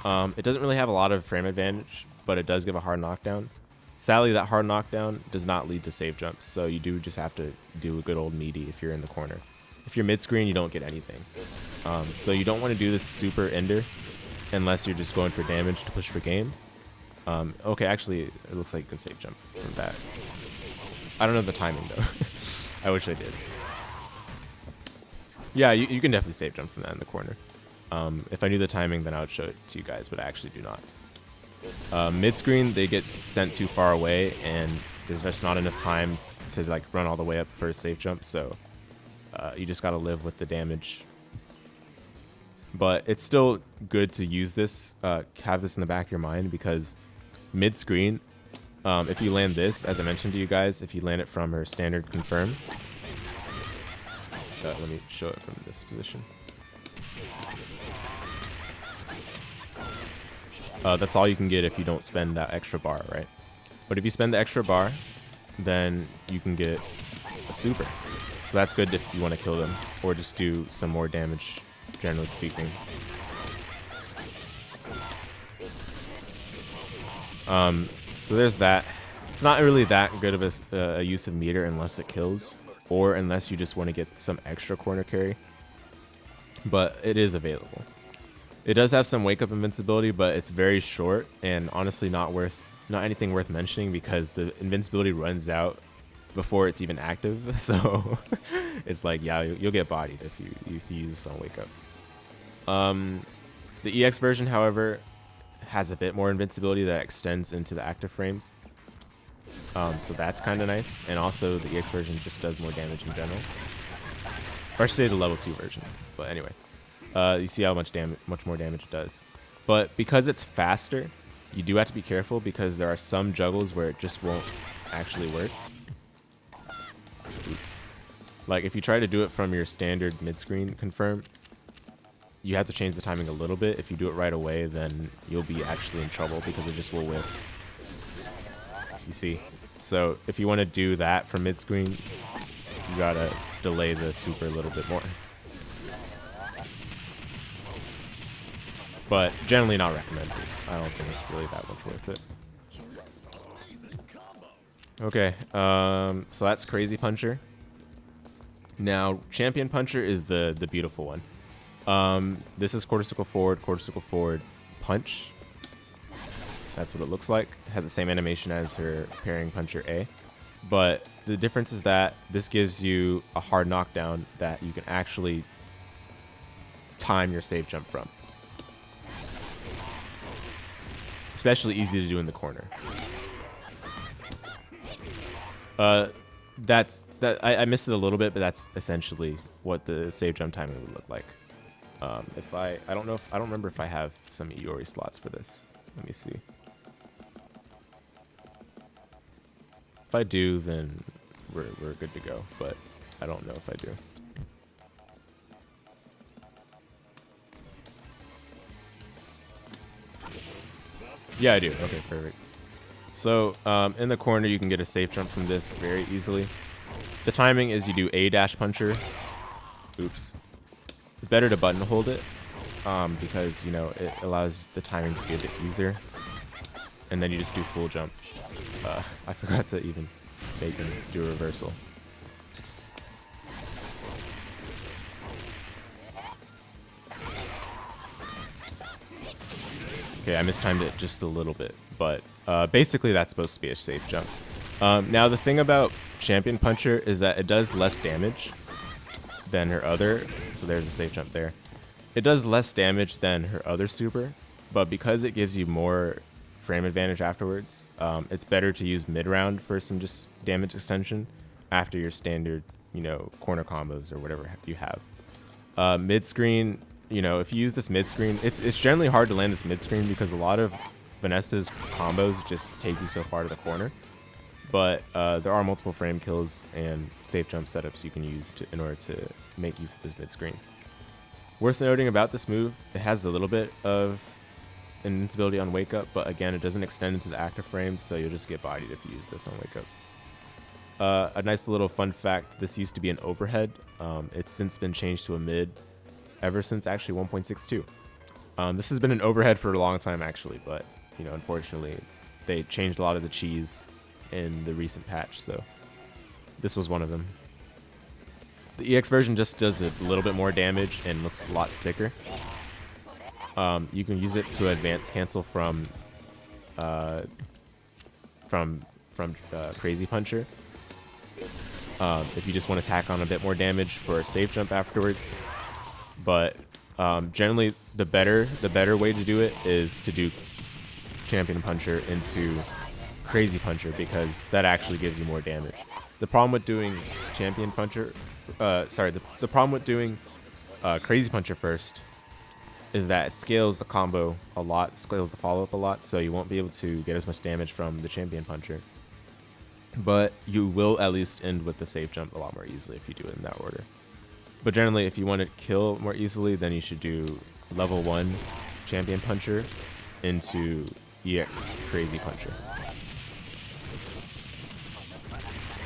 It doesn't really have a lot of frame advantage, but it does give a hard knockdown. Sadly, that hard knockdown does not lead to safe jumps, so you do just have to do a good old meaty if you're in the corner. If you're mid-screen, you don't get anything. So you don't want to do this super ender unless you're just going for damage to push for game. Okay, actually, it looks like you can safe jump from that. I don't know the timing, though. I wish I did. Yeah, you can definitely safe jump from that in the corner. If I knew the timing, then I would show it to you guys, but I actually do not. Mid-screen, they get sent too far away, and there's just not enough time to like run all the way up for a safe jump, so you just gotta live with the damage. But it's still good to use this, have this in the back of your mind, because mid-screen, if you land this, as I mentioned to you guys, if you land it from her standard confirm, let me show it from this position. That's all you can get if you don't spend that extra bar, right? But if you spend the extra bar, then you can get a super. So that's good if you want to kill them, or just do some more damage, generally speaking. So there's that. It's not really that good of a use of meter unless it kills, or unless you just want to get some extra corner carry. But it is available. It does have some wake up invincibility, but it's very short and honestly not anything worth mentioning, because the invincibility runs out before it's even active. So it's like, yeah, you'll get bodied if you use this on wake up. The EX version, however, has a bit more invincibility that extends into the active frames. So that's kind of nice. And also the EX version just does more damage in general. Or I should say the level 2 version. But anyway, you see how much more damage it does. But because it's faster, you do have to be careful, because there are some juggles where it just won't actually work. Oops. Like if you try to do it from your standard mid-screen confirm, you have to change the timing a little bit. If you do it right away, then you'll be actually in trouble, because it just will whiff. You see? So if you want to do that from mid-screen, you gotta delay the super a little bit more. But generally not recommended. I don't think it's really that much worth it. Okay, so that's Crazy Puncher. Now, Champion Puncher is the beautiful one. This is quarter circle forward, punch. That's what it looks like. It has the same animation as her Parrying Puncher A. But the difference is that this gives you a hard knockdown that you can actually time your safe jump from. Especially easy to do in the corner. I missed it a little bit, but that's essentially what the safe jump timing would look like. I don't remember if I have some Iori slots for this. Let me see. If I do, then we're good to go, but I don't know if I do. Yeah, I do. Okay, perfect. So in the corner, you can get a safe jump from this very easily. The timing is you do A dash puncher. Oops. It's better to button hold it, because, you know, it allows the timing to be a bit easier. And then you just do full jump. I forgot to even make him do a reversal. Okay, I mistimed it just a little bit, but basically that's supposed to be a safe jump. Now the thing about Champion Puncher is that it does less damage than her other, so there's a safe jump there. It does less damage than her other super, but because it gives you more frame advantage afterwards, it's better to use mid-round for some just damage extension after your standard, you know, corner combos or whatever you have. Mid-screen, you know, if you use this mid-screen, it's generally hard to land this mid-screen because a lot of Vanessa's combos just take you so far to the corner. But there are multiple frame kills and safe jump setups you can use in order to make use of this mid-screen. Worth noting about this move, it has a little bit of invincibility on wake up, but again, it doesn't extend into the active frames, so you'll just get bodied if you use this on wake up. A nice little fun fact, this used to be an overhead. It's since been changed to a mid ever since actually 1.62. This has been an overhead for a long time actually, but you know, unfortunately they changed a lot of the cheese in the recent patch, so this was one of them. The EX version just does a little bit more damage and looks a lot sicker. You can use it to advance cancel from Crazy Puncher. if you just want to tack on a bit more damage for a safe jump afterwards. But generally, the better way to do it is to do Champion Puncher into Crazy Puncher, because that actually gives you more damage. The problem with doing Champion Puncher, the problem with doing Crazy Puncher first is that it scales the combo a lot, scales the follow-up a lot, so you won't be able to get as much damage from the Champion Puncher. But you will at least end with the safe jump a lot more easily if you do it in that order. But generally, if you want to kill more easily, then you should do level 1 Champion Puncher into EX Crazy Puncher.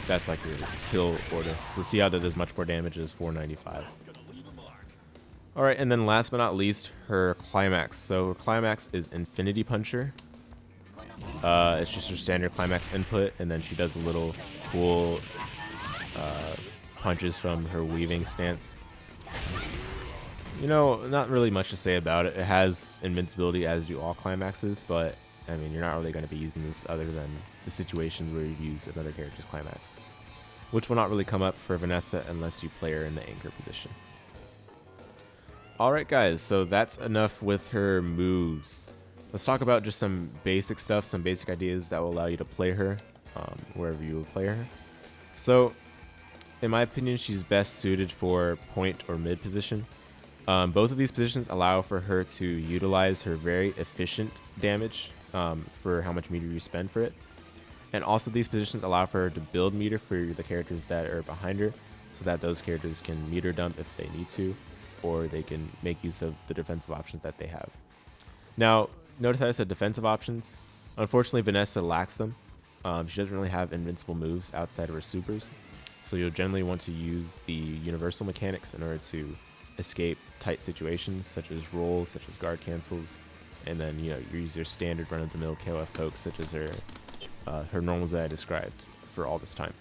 That's like your kill order. So see how that does much more damage, is 495. Alright, and then last but not least, her climax. So her climax is Infinity Puncher. It's just her standard climax input, and then she does a little cool punches from her weaving stance. You know, not really much to say about it. It has invincibility, as do all climaxes, but I mean, you're not really going to be using this other than the situations where you use another character's climax, which will not really come up for Vanessa unless you play her in the anchor position. Alright guys, so that's enough with her moves. Let's talk about just some basic stuff, some basic ideas that will allow you to play her wherever you will play her. So, in my opinion, she's best suited for point or mid position. Both of these positions allow for her to utilize her very efficient damage for how much meter you spend for it. And also these positions allow for her to build meter for the characters that are behind her, so that those characters can meter dump if they need to, or they can make use of the defensive options that they have. Now, notice how I said defensive options. Unfortunately, Vanessa lacks them. She doesn't really have invincible moves outside of her supers, so you'll generally want to use the universal mechanics in order to escape tight situations, such as rolls, such as guard cancels, and then you use your standard run-of-the-mill KOF pokes, such as her normals that I described for all this time.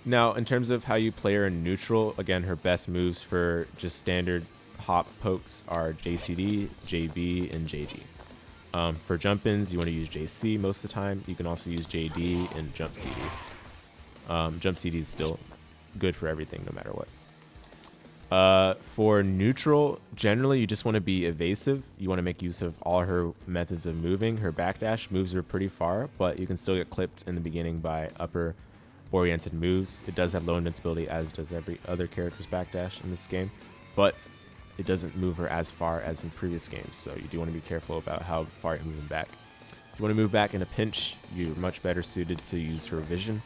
Now, in terms of how you play her in neutral, again, her best moves for just standard hop pokes are j.CD, j.B, and j.D. For jump-ins, you want to use j.C most of the time. You can also use j.D and jump CD. Jump CD is still good for everything, no matter what. For neutral, generally you just want to be evasive. You want to make use of all her methods of moving. Her backdash moves her pretty far, but you can still get clipped in the beginning by upper oriented moves. It does have low invincibility, as does every other character's backdash in this game, but it doesn't move her as far as in previous games, so you do want to be careful about how far you're moving back. If you want to move back in a pinch, you're much better suited to use her vision.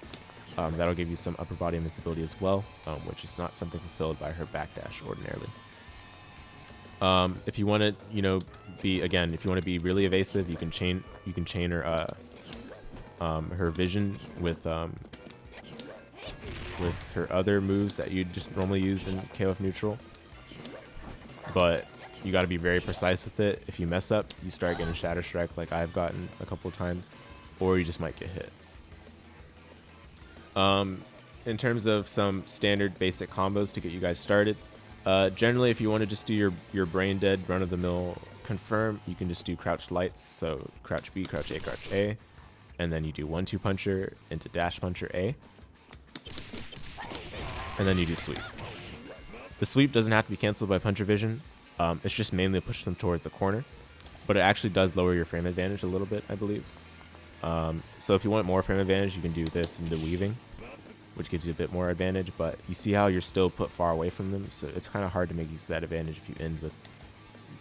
That'll give you some upper body invincibility as well, which is not something fulfilled by her backdash ordinarily. If you want to, if you want to be really evasive, you can chain her her vision with her other moves that you just normally use in KOF neutral. But you got to be very precise with it. If you mess up, you start getting Shatter Strike like I've gotten a couple of times, or you just might get hit. In terms of some standard basic combos to get you guys started, generally if you want to just do your brain dead run-of-the-mill confirm, you can just do crouched lights, so crouch B, crouch A, crouch A, and then you do 1-2 puncher into dash puncher A, and then you do sweep. The sweep doesn't have to be canceled by puncher vision. It's just mainly to push them towards the corner, but it actually does lower your frame advantage a little bit, I believe. So if you want more frame advantage, you can do this into weaving, which gives you a bit more advantage, but you see how you're still put far away from them, so it's kind of hard to make use of that advantage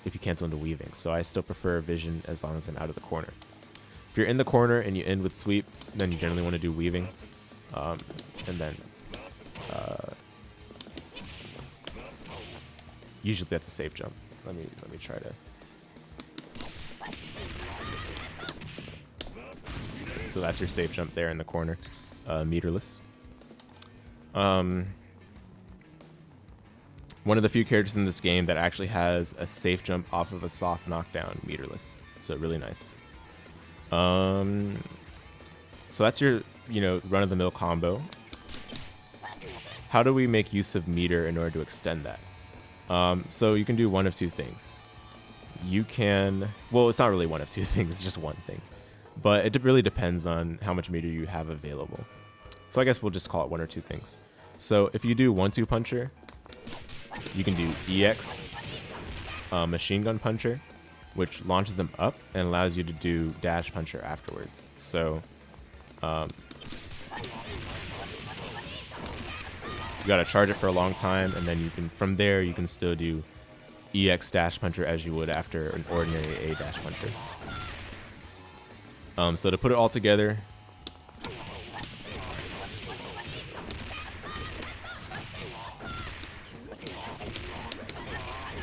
if you cancel into weaving. So I still prefer vision as long as I'm out of the corner. If you're in the corner and you end with sweep, then you generally want to do weaving, and then usually that's a safe jump. Let me try to. So that's your safe jump there in the corner, meterless. One of the few characters in this game that actually has a safe jump off of a soft knockdown, meterless. So really nice. So that's your, run-of-the-mill combo. How do we make use of meter in order to extend that? So you can do one of two things. You can, well, it's not really one of two things, it's just one thing. But it really depends on how much meter you have available. So I guess we'll just call it one or two things. So if you do 1-2 puncher, you can do EX machine gun puncher, which launches them up and allows you to do dash puncher afterwards. So you gotta charge it for a long time, and then you can, from there, you can still do EX dash puncher as you would after an ordinary A dash puncher. So to put it all together,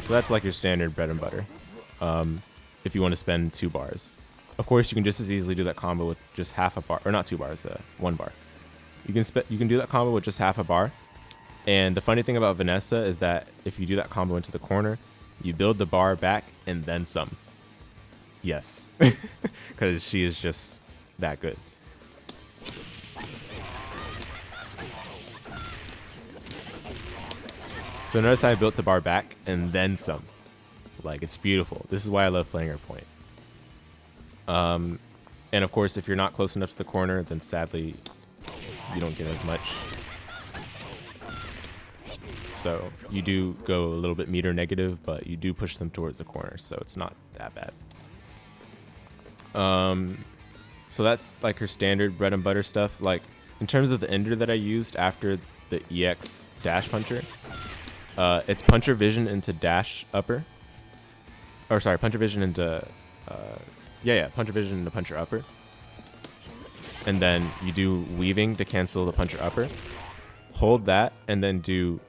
so that's like your standard bread and butter. If you want to spend 2 bars. Of course, you can just as easily do that combo with just half a bar, or not 2 bars, 1 bar. You can do that combo with just half a bar. And the funny thing about Vanessa is that if you do that combo into the corner, you build the bar back and then some. Yes, because she is just that good. So notice I built the bar back and then some. Like, it's beautiful. This is why I love playing her point. And of course, if you're not close enough to the corner, then sadly, you don't get as much. So you do go a little bit meter negative, but you do push them towards the corner, so it's not that bad. So that's like her standard bread and butter stuff. Like, in terms of the ender that I used after the EX dash puncher, it's puncher vision into dash upper. Or sorry, puncher vision into puncher vision into puncher upper. And then you do weaving to cancel the puncher upper. Hold that and then do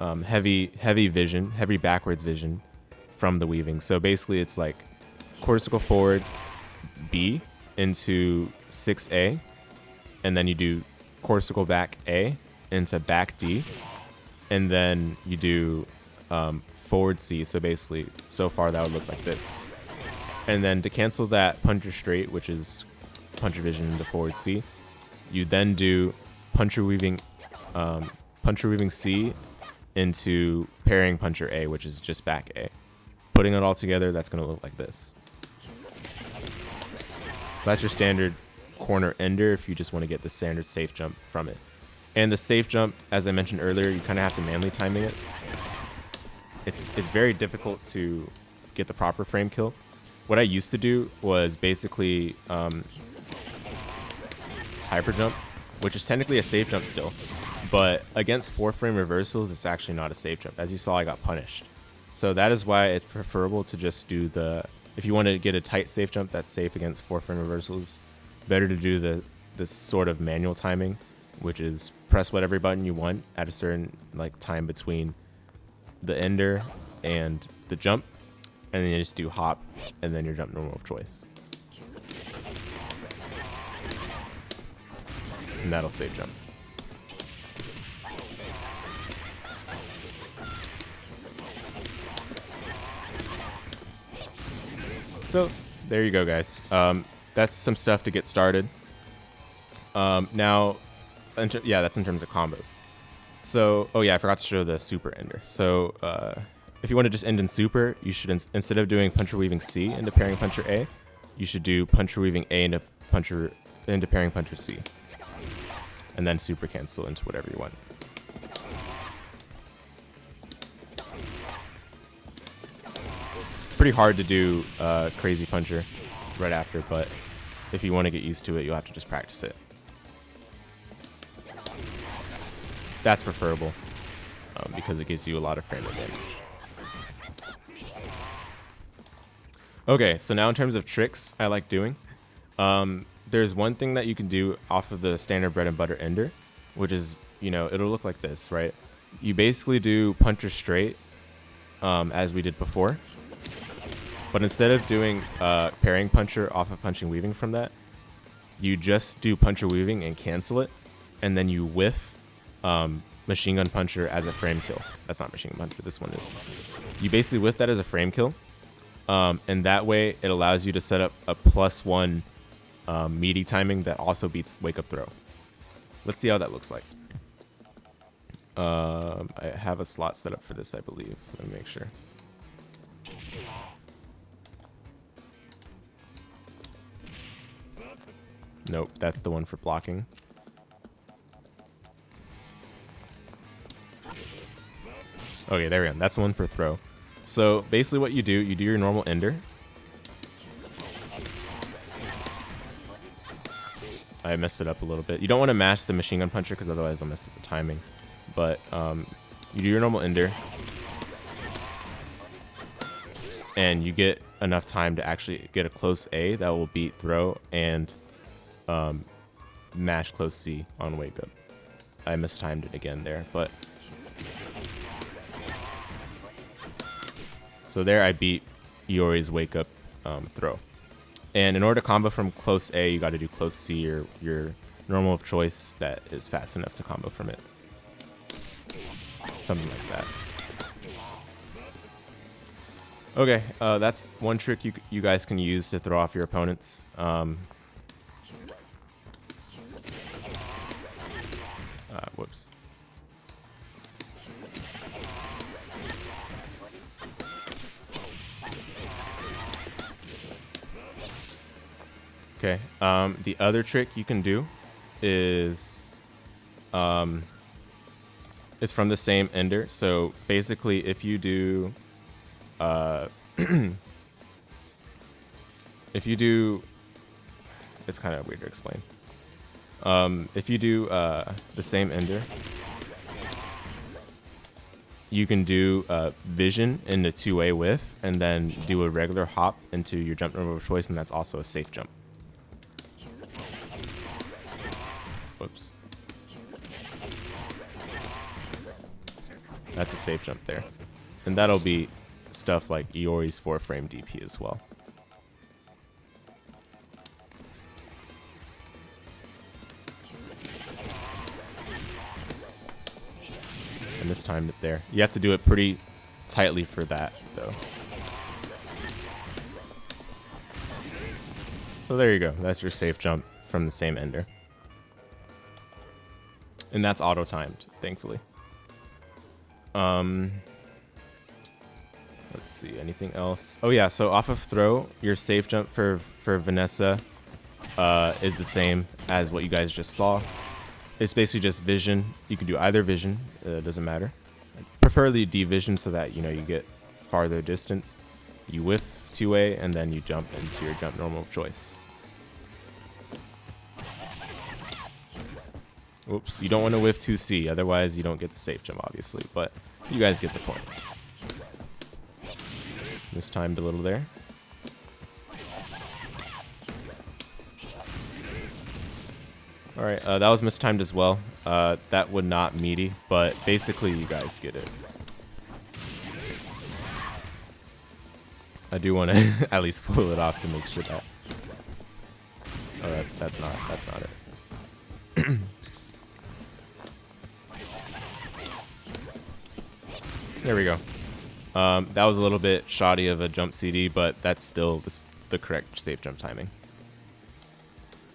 heavy vision, heavy backwards vision from the weaving. So basically it's like quarter circle forward B into 6A, and then you do quarter circle back A into back D, and then you do forward C. So basically, so far that would look like this. And then to cancel that puncher straight, which is puncher vision into forward C, you then do puncher weaving C into parrying puncher A, which is just back A. Putting it all together, that's going to look like this. So that's your standard corner ender if you just want to get the standard safe jump from it. And the safe jump, as I mentioned earlier, you kind of have to manually timing it. It's very difficult to get the proper frame kill. What I used to do was basically hyper jump, which is technically a safe jump still, but against 4-frame reversals, it's actually not a safe jump. As you saw, I got punished. So that is why it's preferable to just do if you want to get a tight safe jump that's safe against 4-frame reversals, better to do this sort of manual timing, which is press whatever button you want at a certain time between the ender and the jump, and then you just do hop and then your jump normal of choice. And that'll save jump. So there you go, guys. That's some stuff to get started. Now, that's in terms of combos. So, oh yeah, I forgot to show the super ender. So if you want to just end in super, you should, instead of doing puncher weaving C into parrying puncher A, you should do puncher weaving A into parrying puncher C. And then super cancel into whatever you want. It's pretty hard to do crazy puncher right after, but if you want to get used to it, you'll have to just practice it. That's preferable because it gives you a lot of frame advantage. Okay, so now in terms of tricks I like doing, there's one thing that you can do off of the standard bread and butter ender, which is, it'll look like this, right? You basically do puncher straight as we did before, but instead of doing parrying puncher off of punching weaving from that, you just do puncher weaving and cancel it, and then you whiff machine gun puncher as a frame kill. That's not machine gun puncher, this one is. You basically whiff that as a frame kill, and that way it allows you to set up a +1 meaty timing that also beats wake up throw. Let's see how that looks like. I have a slot set up for this, I believe. Let me make sure. Nope, that's the one for blocking. Okay, there we go. That's the one for throw. So basically what you do your normal ender. I messed it up a little bit. You don't want to mash the machine gun puncher because otherwise I'll mess up the timing. But you do your normal ender. And you get enough time to actually get a close A that will beat throw and mash close C on wake up. I mistimed it again there, but so there I beat Iori's wake up throw. And in order to combo from close A, you got to do close C or your normal of choice that is fast enough to combo from it. Something like that. Okay, that's one trick you guys can use to throw off your opponents. Whoops. Okay, the other trick you can do is it's from the same ender. So basically if you do if you do, it's kind of weird to explain. If you do the same ender, you can do vision into 2A with, and then do a regular hop into your jump number of choice, and that's also a safe jump. Whoops. That's a safe jump there. And that'll be stuff like Iori's 4-frame DP as well. I mistimed it there. You have to do it pretty tightly for that, though. So there you go. That's your safe jump from the same ender. And that's auto-timed, thankfully. Let's see, anything else? Oh yeah, so off of throw, your safe jump for Vanessa is the same as what you guys just saw. It's basically just vision. You can do either vision, doesn't matter. Preferably D vision so that you get farther distance. You whiff 2A and then you jump into your jump normal of choice. Oops, you don't want to whiff 2C, otherwise you don't get the safe jump, obviously, but you guys get the point. Mistimed a little there. Alright, that was mistimed as well. That would not meaty, but basically you guys get it. I do want to at least pull it off to make sure that... Oh, that's not it. There we go. That was a little bit shoddy of a jump CD, but that's still the correct safe jump timing.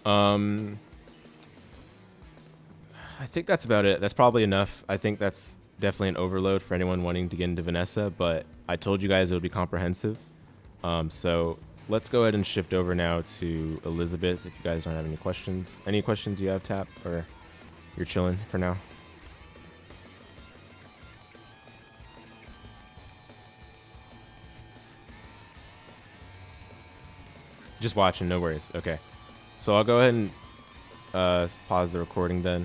I think that's about it. That's probably enough. I think that's definitely an overload for anyone wanting to get into Vanessa, but I told you guys it would be comprehensive. So let's go ahead and shift over now to Elizabeth if you guys don't have any questions. Any questions you have, Tap, or you're chilling for now? Just watching, no worries. Okay. So I'll go ahead and pause the recording then.